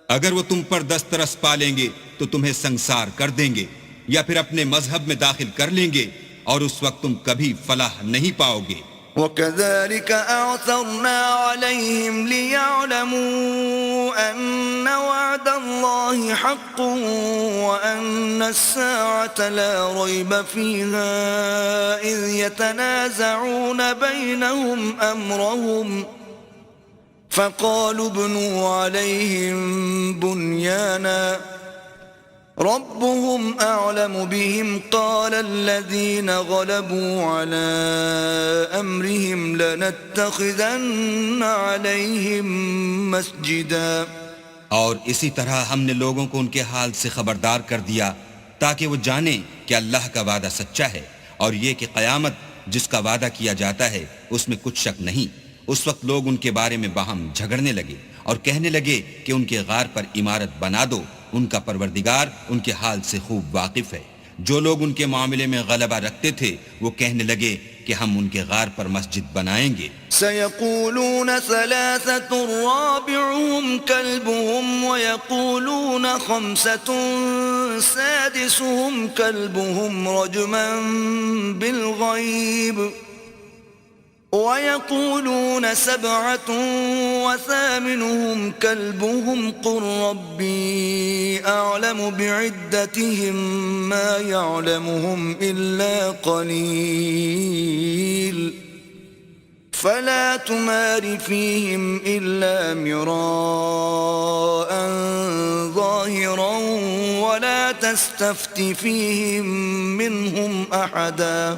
اگر وہ تم پر دسترس پالیں گے تو تمہیں سنسار کر دیں گے یا پھر اپنے مذہب میں داخل کر لیں گے، اور اس وقت تم کبھی فلاح نہیں پاؤ گے. وَكَذَلِكَ أَعْثَرْنَا عَلَيْهِمْ لِيَعْلَمُوا أَنَّ وَعْدَ اللَّهِ حَقٌّ وَأَنَّ السَّاعَةَ لَا رَيْبَ فِيهَا إِذْ يَتَنَازَعُونَ بَيْنَهُمْ أَمْرَهُمْ فَقَالُوا ابْنُوا عَلَيْهِمْ بُنْيَانًا ربهم أعلم بهم قال الذين غلبوا على أمرهم لنتخذن عليهم مسجدا. اور اسی طرح ہم نے لوگوں کو ان کے حال سے خبردار کر دیا تاکہ وہ جانیں کہ اللہ کا وعدہ سچا ہے، اور یہ کہ قیامت جس کا وعدہ کیا جاتا ہے اس میں کچھ شک نہیں. اس وقت لوگ ان کے بارے میں باہم جھگڑنے لگے اور کہنے لگے کہ ان کے غار پر عمارت بنا دو، ان کا پروردگار ان کے حال سے خوب واقف ہے. جو لوگ ان کے معاملے میں غلبہ رکھتے تھے وہ کہنے لگے کہ ہم ان کے غار پر مسجد بنائیں گے. سيقولون ثلاثة رابعهم كلبهم ويقولون خمسة سادسهم كلبهم رجما بالغيب ويقولون سبعة وثامنهم كلبهم قل ربي أعلم بعدتهم ما يعلمهم إلا قليل فلا تمار فيهم إلا مراء ظاهرا ولا تستفت فيهم منهم أحدا.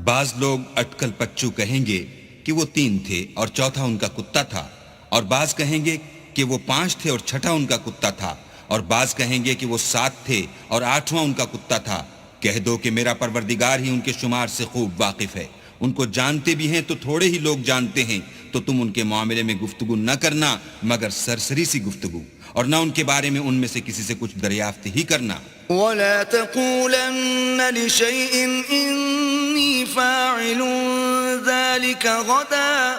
بعض لوگ اٹکل پچو کہیں گے کہ وہ 3 تھے اور چوتھا ان کا کتا تھا، اور بعض کہیں گے کہ وہ 5 تھے اور چھٹا ان کا کتا تھا، اور بعض کہیں گے کہ وہ 7 تھے اور 8واں ان کا کتا تھا. کہہ دو کہ میرا پروردگار ہی ان کے شمار سے خوب واقف ہے. ان کو جانتے بھی ہیں تو تھوڑے ہی لوگ جانتے ہیں، تو تم ان کے معاملے میں گفتگو نہ کرنا مگر سرسری سی گفتگو، اور نہ ان کے بارے میں ان میں سے کسی سے کچھ دریافت ہی کرنا. ولا تقولن لشيء إني فاعل ذلك غدا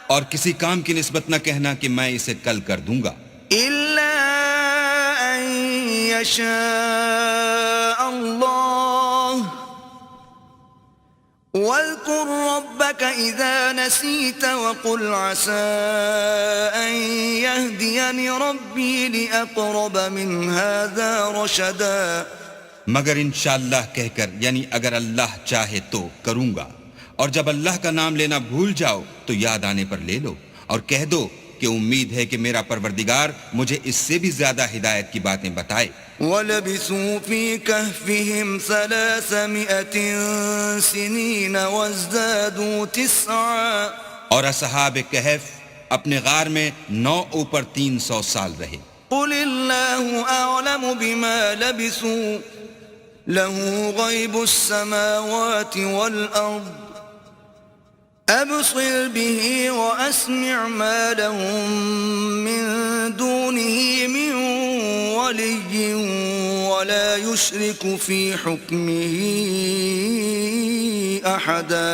اور کسی کام کی نسبت نہ کہنا کہ میں اسے کل کر دوں گا، إلا أن يشاء الله واذكر ربك إذا نسيت وقل عسى أن يهديني ربي لأقرب من هذا رشدا. مگر انشاءاللہ کہہ کر، یعنی اگر اللہ چاہے تو کروں گا. اور جب اللہ کا نام لینا بھول جاؤ تو یاد آنے پر لے لو، اور کہہ دو کہ امید ہے کہ میرا پروردگار مجھے اس سے بھی زیادہ ہدایت کی باتیں بتائے. وَلَبِثُوا فِي كَهْفِهِمْ 300 سِنِينَ وَازْدَادُوا 9. اور اصحاب کہف اپنے غار میں 9 اوپر 300 سال رہے. قُلِ اللَّهُ أَعْلَمُ بِمَا لَبِثُوا لَهُ غَيْبُ السَّمَاوَاتِ وَالْأَرْضِ أَبْصِرْ بِهِ وَأَسْمِعْ مَا لَهُم مِّن دُونِهِ مِن وَلِيٍّ وَلَا يُشْرِكُ فِي حُكْمِهِ أَحَدًا.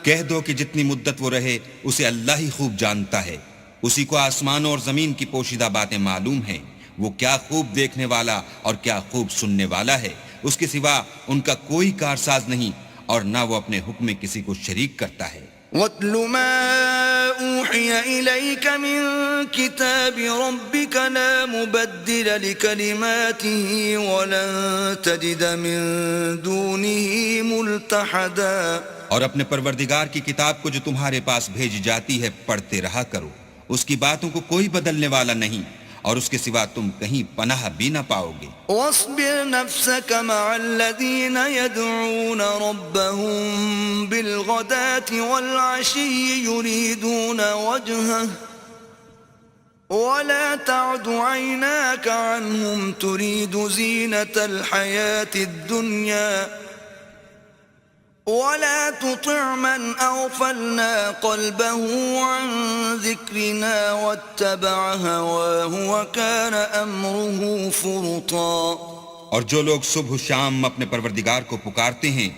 کہہ دو کہ جتنی مدت وہ رہے اسے اللہ ہی خوب جانتا ہے. اسی کو آسمانوں اور زمین کی پوشیدہ باتیں معلوم ہیں. وہ کیا خوب دیکھنے والا اور کیا خوب سننے والا ہے. اس کے سوا ان کا کوئی کارساز نہیں، اور نہ وہ اپنے حکم میں کسی کو شریک کرتا ہے. وَاتْلُ مَا أُوحِيَ إِلَيْكَ مِن كِتَابِ رَبِّكَ لَا مُبَدِّلَ لِكَلِمَاتِهِ وَلَن تَجِدَ مِن دُونِهِ مُلْتَحَدًا. اور اپنے پروردگار کی کتاب کو جو تمہارے پاس بھیجی جاتی ہے پڑھتے رہا کرو. اس کی باتوں کو کوئی بدلنے والا نہیں، اور اس کے سوا تم کہیں پناہ بھی نہ پاؤ گے. واصبر نفسك مع الذين يدعون ربهم بالغداة والعشي يريدون وجهه ولا تعد عيناك عنهم تريد زينة الحياة الدنيا ولا تطع من أغفلنا قلبه عن ذكرنا واتبع هواه وكان أمره فرطا. اور جو لوگ صبح و شام اپنے پروردگار کو پکارتے ہیں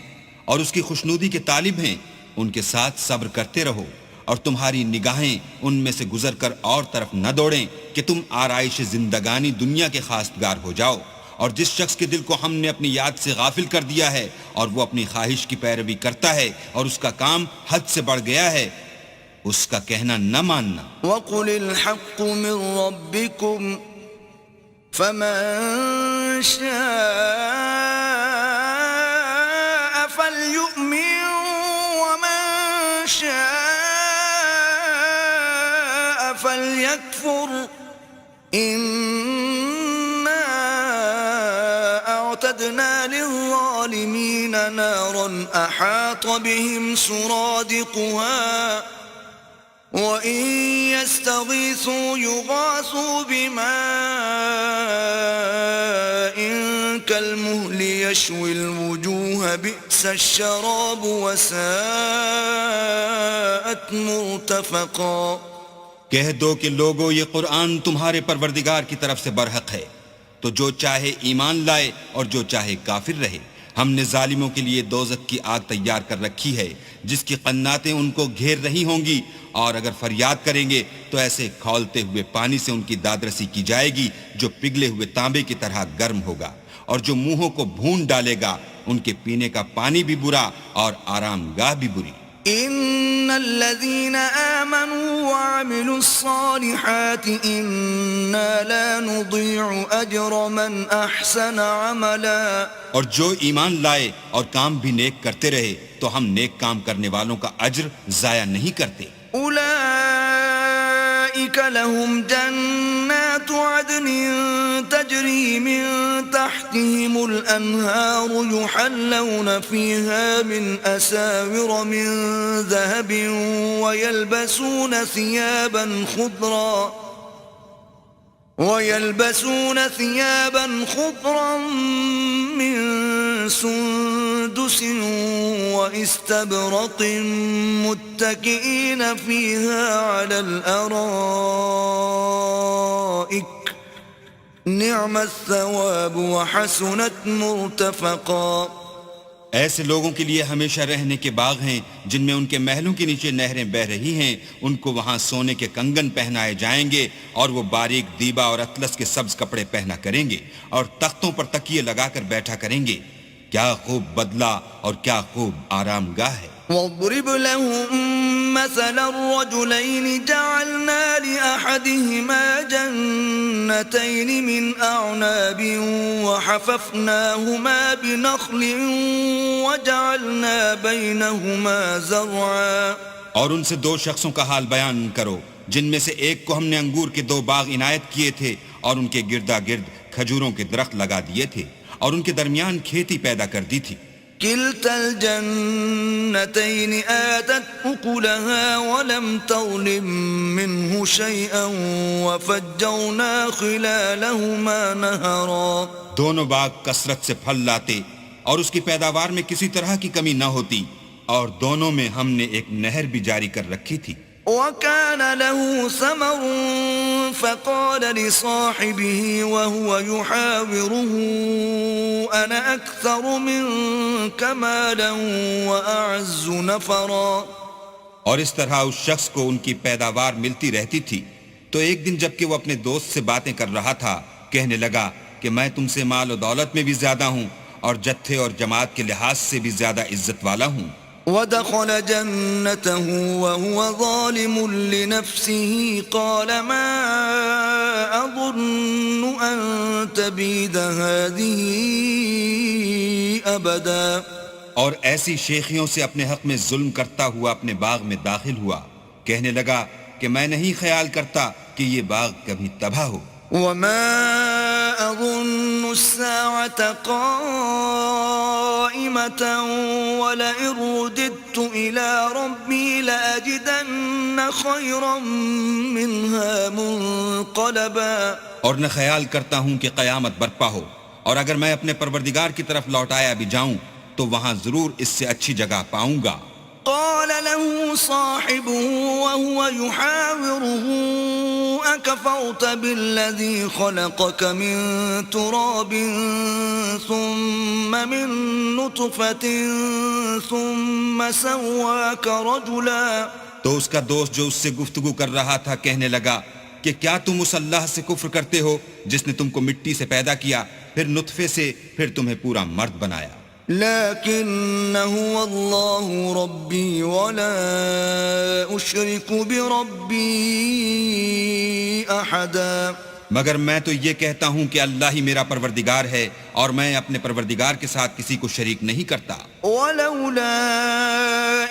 اور اس کی خوشنودی کے طالب ہیں، ان کے ساتھ صبر کرتے رہو، اور تمہاری نگاہیں ان میں سے گزر کر اور طرف نہ دوڑیں کہ تم آرائش زندگانی دنیا کے خواستگار ہو جاؤ. اور جس شخص کے دل کو ہم نے اپنی یاد سے غافل کر دیا ہے اور وہ اپنی خواہش کی پیروی کرتا ہے اور اس کا کام حد سے بڑھ گیا ہے، اس کا کہنا نہ ماننا. وَقُلِ الْحَقُّ مِن رَّبِّكُمْ فَمَن شَاءَ فَلْيُؤْمِن وَمَن شَاءَ فَلْيَكْفُرْ. أعتدنا للظالمين نارا أحاط بهم سرادقها وإن يستغيثوا يغاثوا بماء كالمهل يشوي الوجوه بئس الشراب وساءت مرتفقا. کہہ دو کہ لوگو یہ قرآن تمہارے پروردگار کی طرف سے برحق ہے، تو جو چاہے ایمان لائے اور جو چاہے کافر رہے. ہم نے ظالموں کے لیے دوزخ کی آگ تیار کر رکھی ہے جس کی قناتیں ان کو گھیر رہی ہوں گی، اور اگر فریاد کریں گے تو ایسے کھولتے ہوئے پانی سے ان کی دادرسی کی جائے گی جو پگھلے ہوئے تانبے کی طرح گرم ہوگا، اور جو منہوں کو بھون ڈالے گا ان کے پینے کا پانی بھی برا اور آرام گاہ بھی بری. ان الذين آمنوا وعملوا الصالحات انا لا نضيع اجر من احسن عملا. اور جو ایمان لائے اور کام بھی نیک کرتے رہے تو ہم نیک کام کرنے والوں کا اجر ضائع نہیں کرتے. اولئك لهم جنات عدن تجري من تحتهم الأنهار يحلون فيها من أساور من ذهب ويلبسون ثيابا خضرا من سندس واستبرق متكئين فيها على الأرائك نعم الثواب وحسنت مرتفقا. ایسے لوگوں کے لیے ہمیشہ رہنے کے باغ ہیں جن میں ان کے محلوں کے نیچے نہریں بہ رہی ہیں. ان کو وہاں سونے کے کنگن پہنائے جائیں گے اور وہ باریک دیبا اور اطلس کے سبز کپڑے پہنا کریں گے اور تختوں پر تکیے لگا کر بیٹھا کریں گے. کیا خوب بدلہ اور کیا خوب آرام گاہ ہے. واضرب لهم مثل الرجلين جعلنا لأحدهما جنتين من أعناب وحففناهما بنخل وجعلنا بينهما زرعا. اور ان سے دو شخصوں کا حال بیان کرو جن میں سے ایک کو ہم نے انگور کے 2 باغ عنایت کیے تھے اور ان کے گردا گرد کھجوروں کے درخت لگا دیے تھے اور ان کے درمیان کھیتی پیدا کر دی تھی. كلتا الجنتين آتت أكلها ولم تظلم منه شيئا وفجرنا خلالهما نهرا. دونوں باغ کثرت سے پھل لاتے اور اس کی پیداوار میں کسی طرح کی کمی نہ ہوتی اور دونوں میں ہم نے ایک نہر بھی جاری کر رکھی تھی. وكان له ثمر فقال لصاحبه وهو يحاوره أنا أكثر منك مالا وأعز نفرا. اور اس طرح اس شخص کو ان کی پیداوار ملتی رہتی تھی تو ایک دن جب کہ وہ اپنے دوست سے باتیں کر رہا تھا کہنے لگا کہ میں تم سے مال و دولت میں بھی زیادہ ہوں اور جتھے اور جماعت کے لحاظ سے بھی زیادہ عزت والا ہوں. ودخل جنته وهو ظالم لنفسه قال ما أظن أن تبيد هذه أبدا. اور ایسی شیخیوں سے اپنے حق میں ظلم کرتا ہوا اپنے باغ میں داخل ہوا کہنے لگا کہ میں نہیں خیال کرتا کہ یہ باغ کبھی تباہ ہو. وما أظن الساعة قائمة ولئن رددت إلى ربي لأجدن خيرا منها منقلبا. اور نہ خیال کرتا ہوں کہ قیامت برپا ہو اور اگر میں اپنے پروردگار کی طرف لوٹایا بھی جاؤں تو وہاں ضرور اس سے اچھی جگہ پاؤں گا. قال له صاحبه وهو يحاوره أكفرت بالذي خلقك من تراب ثم من نطفة ثم سواك رجلا. تو اس کا دوست جو اس سے گفتگو کر رہا تھا کہنے لگا کہ کیا تم اس اللہ سے کفر کرتے ہو جس نے تم کو مٹی سے پیدا کیا پھر نطفے سے پھر تمہیں پورا مرد بنایا. لكن هو الله ربي ولا أشرك بربي أحدا. مگر میں تو یہ کہتا ہوں کہ اللہ ہی میرا پروردگار ہے اور میں اپنے پروردگار کے ساتھ کسی کو شریک نہیں کرتا. ولولا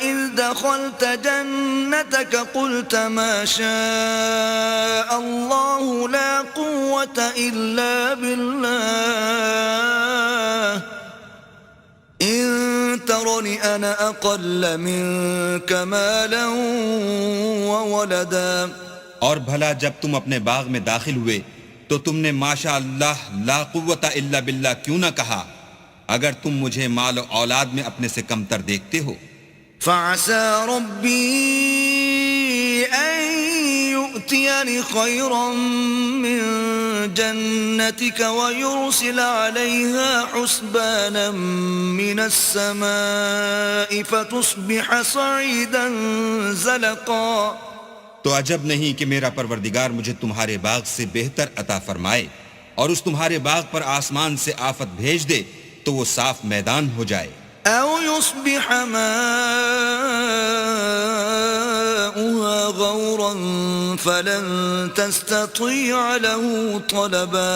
إذ دخلت جنتك قلت ما شاء الله لا قوة إلا بالله إن ترني أنا أقل منك مالا وولدا. اور بھلا جب تم اپنے باغ میں داخل ہوئے تو تم نے ماشاء اللہ لا قوت الا باللہ کیوں نہ کہا اگر تم مجھے مال و اولاد میں اپنے سے کمتر دیکھتے ہو. فعسى ربي أن يؤتيني خيرا من جنتك ويرسل عليها حسبانا من السماء فتصبح صعيدا زلقا. تو عجب نہیں کہ میرا پروردگار مجھے تمہارے باغ سے بہتر عطا فرمائے اور اس تمہارے باغ پر آسمان سے آفت بھیج دے تو وہ صاف میدان ہو جائے. أو يصبح ماؤها غورا فلن تستطيع له طلبا.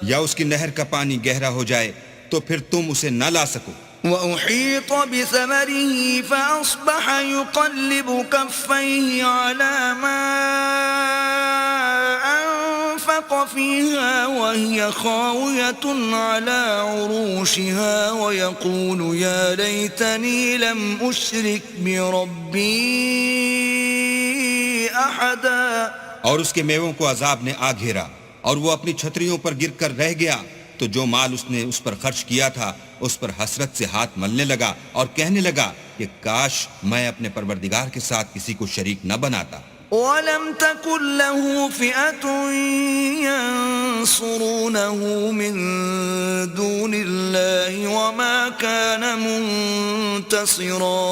یا اس کی نہر کا پانی گہرا ہو جائے تو پھر تم اسے نہ لا سکو. وأحيط بثمره فأصبح يقلب كفيه على ما أنفق فيها وهي خاوية على عروشها ويقول يا ليتني لم أشرك بربي أحدا. اور اس کے میووں کو عذاب نے آ گھیرا اور وہ اپنی چھتریوں پر گر کر رہ گیا تو جو مال اس نے اس پر خرچ کیا تھا اس پر حسرت سے ہاتھ ملنے لگا اور کہنے لگا کہ کاش میں اپنے پروردگار کے ساتھ کسی کو شریک نہ بناتا. وَلَمْ تَكُنْ لَهُ فِئَةٌ يَنصُرُونَهُ مِن دُونِ اللَّهِ وَمَا كَانَ مُنتَصِرًا.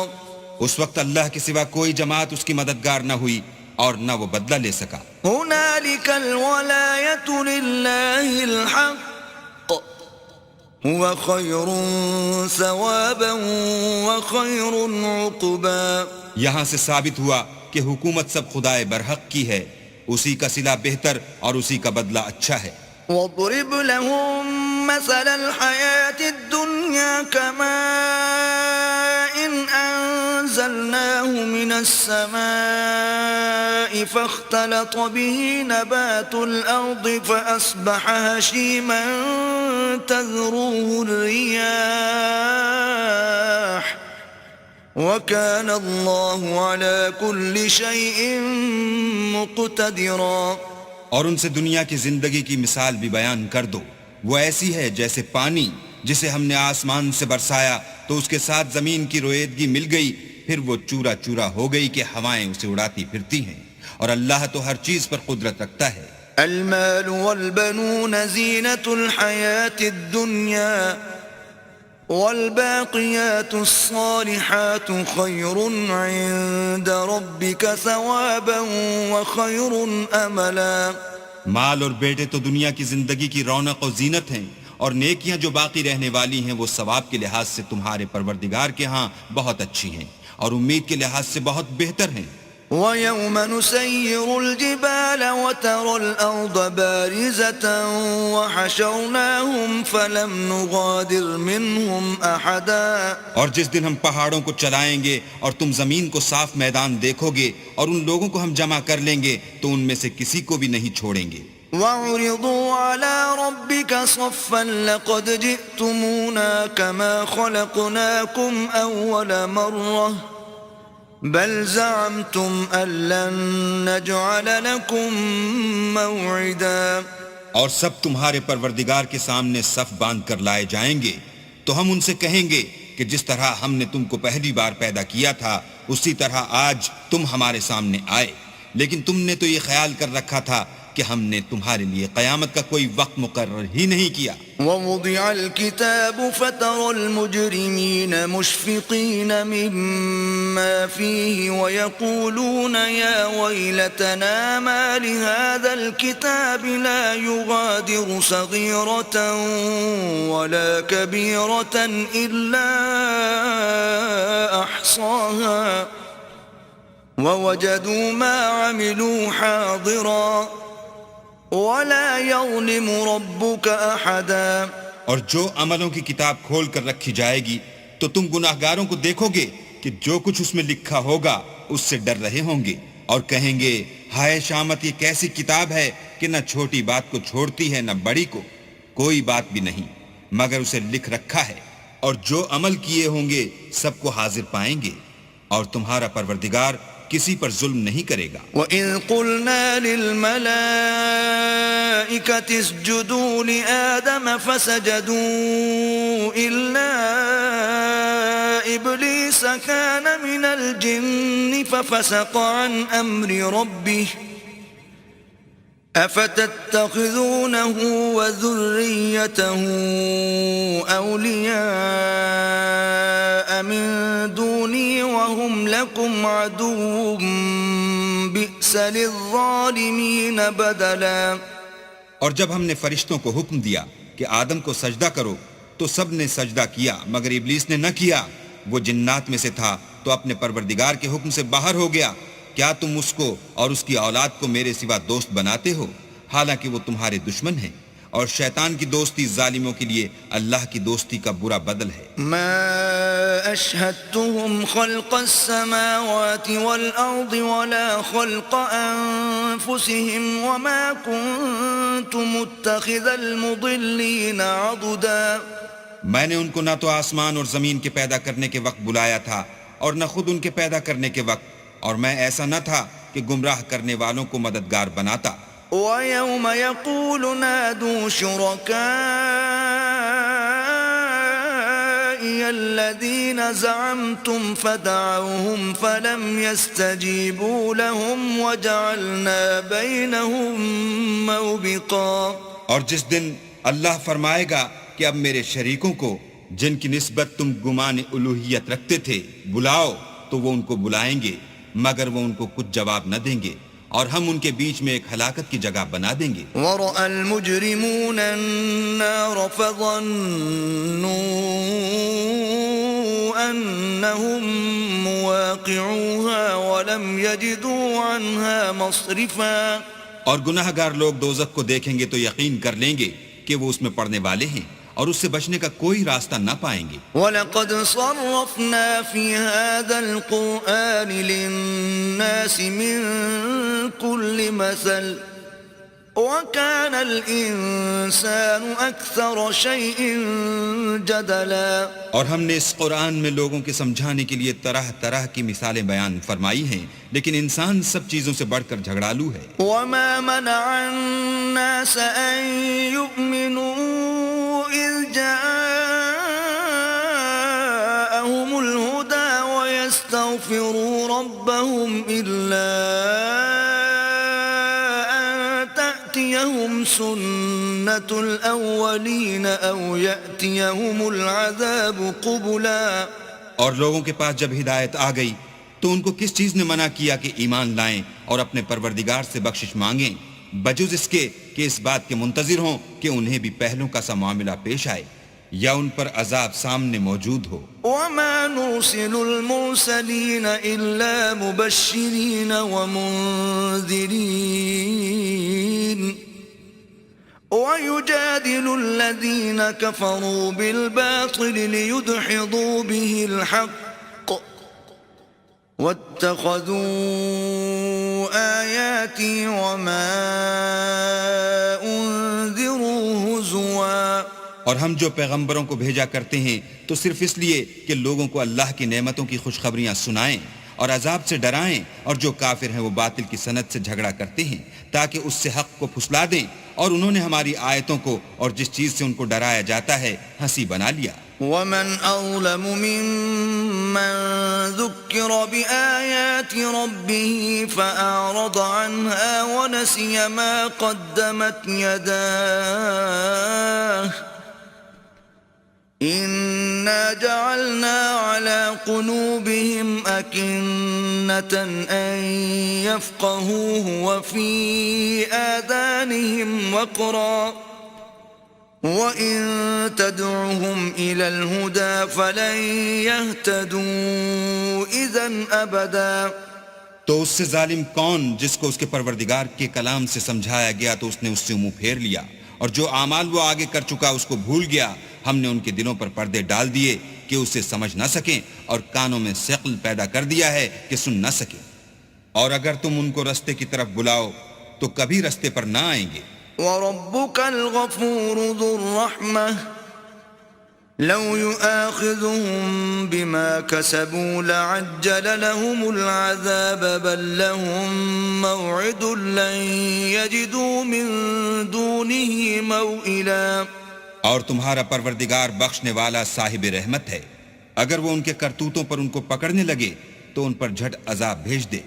اس وقت اللہ کے سوا کوئی جماعت اس کی مددگار نہ ہوئی اور نہ وہ بدلہ لے سکا. هُنَالِكَ الْوَلَایَةُ لِلَّهِ الْحَقِّ هو خير ثوابا وخير عقبا. یہاں سے ثابت ہوا کہ حکومت سب خدائے برحق کی ہے، اسی کا صلہ بہتر اور اسی کا بدلہ اچھا ہے۔ واضرب لهم مثل الحياة الدنيا كماء إن أنزلناه من السماء فاختلط به نبات الأرض فأصبح هشيما تذروه الرياح وكان الله على كل شيء مقتدرا۔ اور ان سے دنیا کی زندگی کی مثال بھی بیان کر دو، وہ ایسی ہے جیسے پانی جسے ہم نے آسمان سے برسایا تو اس کے ساتھ زمین کی رویدگی مل گئی، پھر وہ چورا چورا ہو گئی کہ ہوائیں اسے اڑاتی پھرتی ہیں، اور اللہ تو ہر چیز پر قدرت رکھتا ہے۔ المال والبنون زینة الحياة الدنيا والباقيات الصالحات خير عند ربك ثوابا وخير املا۔ مال اور بیٹے تو دنیا کی زندگی کی رونق و زینت ہیں، اور نیکیاں جو باقی رہنے والی ہیں وہ ثواب کے لحاظ سے تمہارے پروردگار کے ہاں بہت اچھی ہیں اور امید کے لحاظ سے بہت بہتر ہیں۔ وَيَوْمَ نُسَيِّرُ الْجِبَالَ وَتَرَى الْأَرْضَ بَارِزَةً وَحَشَرْنَاهُمْ فَلَمْ نُغَادِرْ مِنْهُمْ أَحَدًا۔ اور جس دن ہم پہاڑوں کو چلائیں گے اور تم زمین کو صاف میدان دیکھو گے اور ان لوگوں کو ہم جمع کر لیں گے تو ان میں سے کسی کو بھی نہیں چھوڑیں گے۔ وَعُرِضُوا عَلَى رَبِّكَ صَفًّا لَقَدْ جِئْتُمُونَا كَمَا خَلَقْنَاكُمْ أَوَّلَ مَرَّةٍ بل زعمتم أن لن نجعل لكم موعدا۔ اور سب تمہارے پروردگار کے سامنے صف باندھ کر لائے جائیں گے تو ہم ان سے کہیں گے کہ جس طرح ہم نے تم کو پہلی بار پیدا کیا تھا اسی طرح آج تم ہمارے سامنے آئے، لیکن تم نے تو یہ خیال کر رکھا تھا کہ ہم نے تمہارے لیے قیامت کا کوئی وقت مقرر ہی نہیں کیا۔ ووضع الكتاب فترى المجرمين مشفقين مما فيه ويقولون يا ويلتنا ما لهذا الكتاب لا يغادر صغيرة ولا كبيرة إلا أحصاها ووجدوا ما عملوا حاضرا وَلَا يَظْلِمُ رَبُّكَ أَحَدًا۔ اور جو عملوں کی کتاب کھول کر رکھی جائے گی تو تم گناہگاروں کو دیکھو گے کہ جو کچھ اس میں لکھا ہوگا اس سے ڈر رہے ہوں گے اور کہیں گے ہائے شامت، یہ کیسی کتاب ہے کہ نہ چھوٹی بات کو چھوڑتی ہے نہ بڑی کو، کوئی بات بھی نہیں مگر اسے لکھ رکھا ہے، اور جو عمل کیے ہوں گے سب کو حاضر پائیں گے، اور تمہارا پروردگار کسی پر ظلم نہیں کرے گا۔ وَإِذْ قُلْنَا لِلْمَلَائِكَةِ اسْجُدُوا لِآدَمَ فَسَجَدُوا إِلَّا إِبْلِيسَ كَانَ مِنَ الْجِنِّ فَفَسَقَ عَنْ أَمْرِ رَبِّهِ أَفَتَتَّخِذُونَهُ وَذُرِّيَّتَهُ أَوْلِيَاءَ مِن دُونِي وَهُمْ لَكُمْ عَدُوٌّ بِئْسَ لِلظَّالِمِينَ بَدَلًا۔ اور جب ہم نے فرشتوں کو حکم دیا کہ آدم کو سجدہ کرو تو سب نے سجدہ کیا مگر ابلیس نے نہ کیا، وہ جنات میں سے تھا تو اپنے پروردگار کے حکم سے باہر ہو گیا۔ کیا تم اس کو اور اس کی اولاد کو میرے سوا دوست بناتے ہو حالانکہ وہ تمہارے دشمن ہیں، اور شیطان کی دوستی ظالموں کے لیے اللہ کی دوستی کا برا بدل ہے۔ ما اشهدتهم خلق السماوات والارض ولا خلق انفسهم وما كنت متخذ المضلين عضدا۔ میں نے ان کو نہ تو آسمان اور زمین کے پیدا کرنے کے وقت بلایا تھا اور نہ خود ان کے پیدا کرنے کے وقت، اور میں ایسا نہ تھا کہ گمراہ کرنے والوں کو مددگار بناتا۔ وَيَوْمَ يَقُولُ نَادُوا شُرَكَائِيَ الَّذِينَ زَعَمْتُمْ فَدَعَوْهُمْ فَلَمْ يَسْتَجِيبُوا لَهُمْ وَجَعَلْنَا بَيْنَهُمْ مَوْبِقًا۔ اور جس دن اللہ فرمائے گا کہ اب میرے شریکوں کو جن کی نسبت تم گمان الوہیت رکھتے تھے بلاؤ، تو وہ ان کو بلائیں گے مگر وہ ان کو کچھ جواب نہ دیں گے، اور ہم ان کے بیچ میں ایک ہلاکت کی جگہ بنا دیں گے. ورأى المجرمون النار فظنوا أنهم مواقعوها ولم يجدوا عنها مصرفا. اور گناہ گار لوگ دوزخ کو دیکھیں گے تو یقین کر لیں گے کہ وہ اس میں پڑنے والے ہیں اور اس سے بچنے کا کوئی راستہ نہ پائیں گے. وَلَقَدْ صَرَّفْنَا فِي هَذَا الْقُرْآنِ لِلنَّاسِ مِنْ كُلِّ مَثَلٍ وَكَانَ الْإِنسَانُ أَكْثَرَ شَيْءٍ جَدَلًا. اور ہم نے اس قرآن میں لوگوں کے سمجھانے کے لیے طرح طرح کی مثالیں بیان فرمائی ہیں، لیکن انسان سب چیزوں سے بڑھ کر جھگڑالو ہے. وَمَا مَنَعَ النَّاسَ أَن يُؤْمِنُوا إِذْ جَاءَهُمُ الْهُدَى وَيَسْتَغْفِرُوا رَبَّهُمْ إِلَّا أَن تَأْتِيَهُمْ سُنَّةُ الْأَوَّلِينَ أَوْ يَأْتِيَهُمُ الْعَذَابُ قُبُلًا. اور لوگوں کے پاس جب ہدایت آ گئی تو ان کو کس چیز نے منع کیا کہ ایمان لائیں اور اپنے پروردگار سے بخشش مانگیں، بجز اس کے کہ اس بات کے منتظر ہوں کہ انہیں بھی پہلوں کا سا معاملہ پیش آئے یا ان پر عذاب سامنے موجود ہو. وَمَا نُرْسِلُ الْمُرْسَلِينَ إِلَّا مُبَشِّرِينَ وَمُنذِرِينَ وَيُجَادِلُ الَّذِينَ كَفَرُوا بِالْبَاطِلِ لِيُدْحِضُوا بِهِ الْحَقَّ وَاتَّخَذُوا آيَاتِي وَمَا أُنذِرُوا هُزُوًا. اور ہم جو پیغمبروں کو بھیجا کرتے ہیں تو صرف اس لیے کہ لوگوں کو اللہ کی نعمتوں کی خوشخبریاں سنائیں اور عذاب سے ڈرائیں، اور جو کافر ہیں وہ باطل کی سند سے جھگڑا کرتے ہیں تاکہ اس سے حق کو پھسلا دیں، اور انہوں نے ہماری آیتوں کو اور جس چیز سے ان کو ڈرایا جاتا ہے ہنسی بنا لیا. وَمَنْ أَظْلَمُ مِمَّنْ ذُكِّرَ بِآيَاتِ رَبِّهِ فَأَعْرَضَ عَنْهَا وَنَسِيَ مَا قَدَّمَتْ يَدَاهُ إِنَّا جَعَلْنَا عَلَى قُلُوبِهِمْ أَكِنَّةً أَن يَفْقَهُوهُ وَفِي آذَانِهِمْ وَقْرًا وَإِن تَدْعُهُمْ إِلَى الْهُدَى فَلَن يَهْتَدُوا إِذًا أَبَدًا. تو اس سے ظالم کون جس کو اس کے پروردگار کے کلام سے سمجھایا گیا تو اس نے اس سے منہ پھیر لیا، اور جو اعمال وہ آگے کر چکا اس کو بھول گیا. ہم نے ان کے دلوں پر پردے ڈال دیے کہ اسے سمجھ نہ سکیں، اور کانوں میں ثقل پیدا کر دیا ہے کہ سن نہ سکیں. اور اگر تم ان کو رستے کی طرف بلاؤ تو کبھی رستے پر نہ آئیں گے. وَرَبُّكَ الْغَفُورُ ذُو الرَّحْمَةِ لَوْ يُؤَاخِذُهُم بِمَا كَسَبُوا لَعَجَّلَ لَهُمُ الْعَذَابَ بَل لَّهُم مَّوْعِدٌ لَّن يَجِدُوا مِن دُونِهِ مَوْئِلًا. اور تمہارا پروردگار بخشنے والا صاحب رحمت ہے، اگر وہ ان کے کرتوتوں پر ان کو پکڑنے لگے تو ان پر جھٹ عذاب بھیج دے،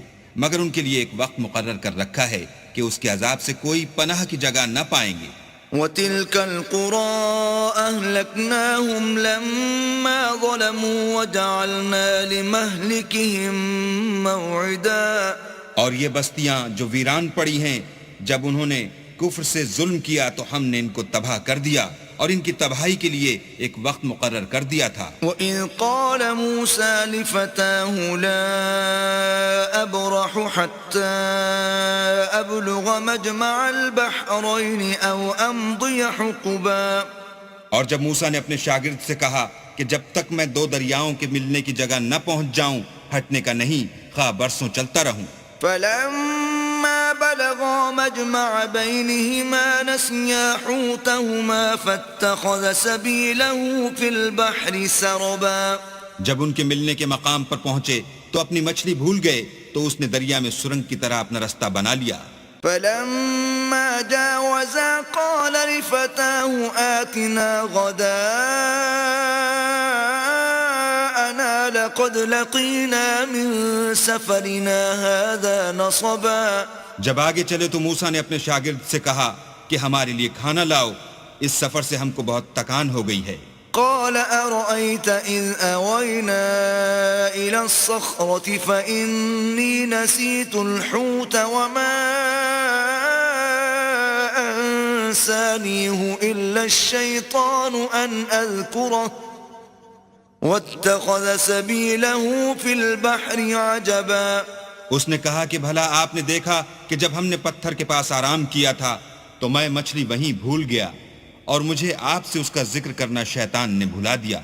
مگر ان کے لیے ایک وقت مقرر کر رکھا ہے کہ اس کے عذاب سے کوئی پناہ کی جگہ نہ پائیں گے. وَتِلْكَ الْقُرَىٰ أَهْلَكْنَاهُمْ لَمَّا ظَلَمُوا وَجَعَلْنَا لِمَهْلِكِهِم مَّوْعِدًا. اور یہ بستیاں جو ویران پڑی ہیں، جب انہوں نے کفر سے ظلم کیا تو ہم نے ان کو تباہ کر دیا اور ان کی تباہی کے لیے ایک وقت مقرر کر دیا تھا. وَإِذْ قَالَ مُوسَىٰ لِفَتَاهُ لَا أَبْرَحُ حَتَّىٰ أَبْلُغَ مَجْمَعَ الْبَحْرَيْنِ أَوْ أَمْضِيَ حُقُبًا. اور جب موسیٰ نے اپنے شاگرد سے کہا کہ جب تک میں دو دریاؤں کے ملنے کی جگہ نہ پہنچ جاؤں ہٹنے کا نہیں، خواہ برسوں چلتا رہوں. فَلَمَّا بَلَغَا مَجْمَعَ بَيْنِهِمَا نَسِيَا حُوتَهُمَا فَاتَّخَذَ سَبِيلَهُ فِي الْبَحْرِ سَرَبًا. جب ان کے ملنے کے مقام پر پہنچے تو اپنی مچھلی بھول گئے تو اس نے دریا میں سرنگ کی طرح اپنا رستہ بنا لیا. فَلَمَّا جَاوَزَا قَالَ لِفَتَاهُ آتِنَا غَدَاءَنَا لَقَدْ لَقِينَا مِن سَفَرِنَا هَذَا نَصَبًا. جب آگے چلے تو موسیٰ نے اپنے شاگرد سے کہا کہ ہمارے لیے کھانا لاؤ، اس سفر سے ہم کو بہت تکان ہو گئی ہے. قال أرأيت إذ أوينا إلى الصخرة فإني نسيت الحوت وما أنسانيه إلا الشيطان أن أذكره واتخذ سبيله في البحر عجبا. اس نے کہا کہ بھلا آپ نے دیکھا کہ جب ہم نے پتھر کے پاس آرام کیا تھا تو میں مچھلی وہیں بھول گیا اور مجھے آپ سے اس کا ذکر کرنا شیطان نے بھلا دیا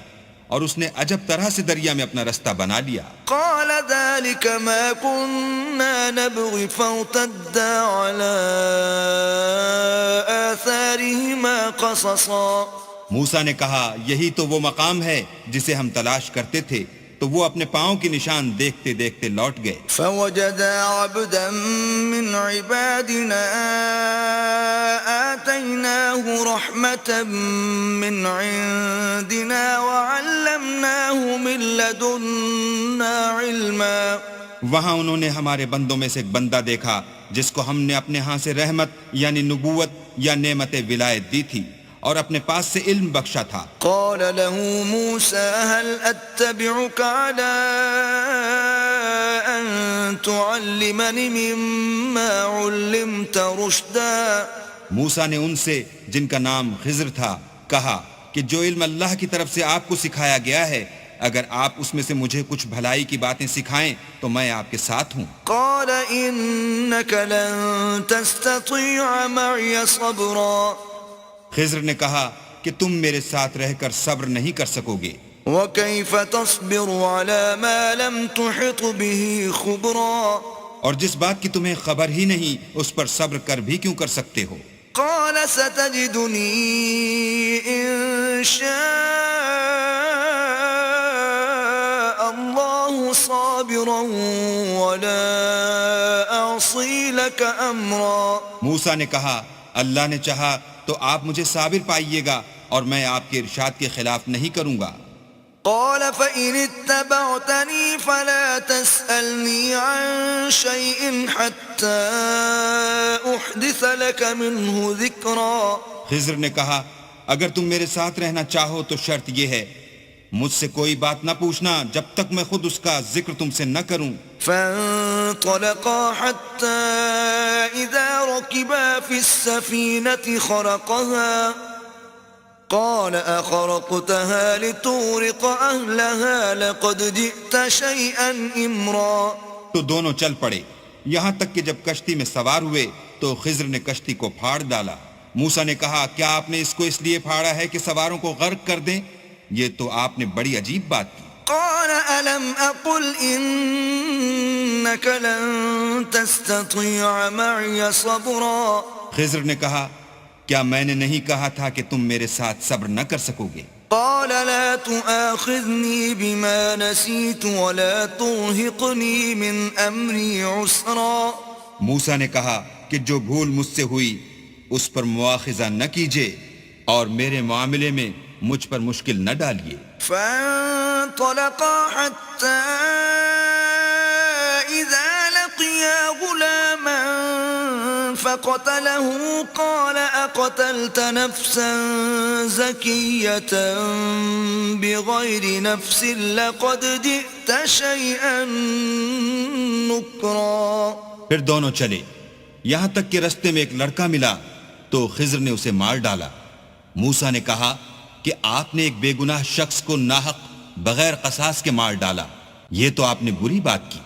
اور اس نے عجب طرح سے دریا میں اپنا رستہ بنا لیا. قال ذلك ما كنا نبغي فارتدا على آثارهما قصصا. موسیٰ نے کہا یہی تو وہ مقام ہے جسے ہم تلاش کرتے تھے، تو وہ اپنے پاؤں کی نشان دیکھتے دیکھتے لوٹ گئے. فوجدا عبدا من عبادنا آتيناه رحمة من عندنا وعلمناه من لدنا علما. وہاں انہوں نے ہمارے بندوں میں سے ایک بندہ دیکھا جس کو ہم نے اپنے ہاں سے رحمت یعنی نبوت یا نعمت ولایت دی تھی اور اپنے پاس سے علم بخشا تھا. قال له موسى هل أتبعك على أن تعلمني مما علمت رشدا. موسیٰ نے ان سے جن کا نام خضر تھا کہا کہ جو علم اللہ کی طرف سے آپ کو سکھایا گیا ہے اگر آپ اس میں سے مجھے کچھ بھلائی کی باتیں سکھائیں تو میں آپ کے ساتھ ہوں. قال إنك لن تستطيع معي صبرا. خضر نے کہا کہ تم میرے ساتھ رہ کر صبر نہیں کر سکو گے. وكيف تصبر على ما لم تحط به خبرا. اور جس بات کی تمہیں خبر ہی نہیں اس پر صبر کر بھی کیوں کر سکتے ہو. قال ستجدني إن شاء الله صابرا ولا أعصي لك أمرا. موسیٰ نے کہا اللہ نے چاہا تو آپ مجھے صابر پائیے گا اور میں آپ کے ارشاد کے خلاف نہیں کروں گا. قال فإن اتبعتني فلا تسألني عن شيء حتى أحدث لك منه ذكرا. خضر نے کہا اگر تم میرے ساتھ رہنا چاہو تو شرط یہ ہے مجھ سے کوئی بات نہ پوچھنا جب تک میں خود اس کا ذکر تم سے نہ کروں. فانطلقا حتى إذا ركبا في السفينة خرقها قال أخرقتها لتغرق أهلها لقد جئت شيئا إمرا. تو دونوں چل پڑے یہاں تک کہ جب کشتی میں سوار ہوئے تو خضر نے کشتی کو پھاڑ ڈالا. موسیٰ نے کہا کیا آپ نے اس کو اس لیے پھاڑا ہے کہ سواروں کو غرق کر دیں؟ یہ تو آپ نے بڑی عجیب بات کی. قال ألم أقل إنك لن تستطيع معي صبرا. خضر نے کہا کیا میں نے نہیں کہا تھا کہ تم میرے ساتھ صبر نہ کر سکو گے؟ قال لا تؤاخذني بما نسيت ولا ترهقني من أمري عسرا. موسیٰ نے کہا کہ جو بھول مجھ سے ہوئی اس پر مواخذہ نہ کیجیے اور میرے معاملے میں مجھ پر مشکل نہ ڈالیے. فانطلقا حتى إذا لقيا غلاما فقتله قال أقتلت نفسا زكية بغير نفس لقد جئت شيئا نكرا. پھر دونوں چلے یہاں تک کہ رستے میں ایک لڑکا ملا تو خضر نے اسے مار ڈالا. موسیٰ نے کہا کہ آپ نے ایک بے گناہ شخص کو ناحق بغیر قصاص کے مار ڈالا، یہ تو آپ نے بری بات کی.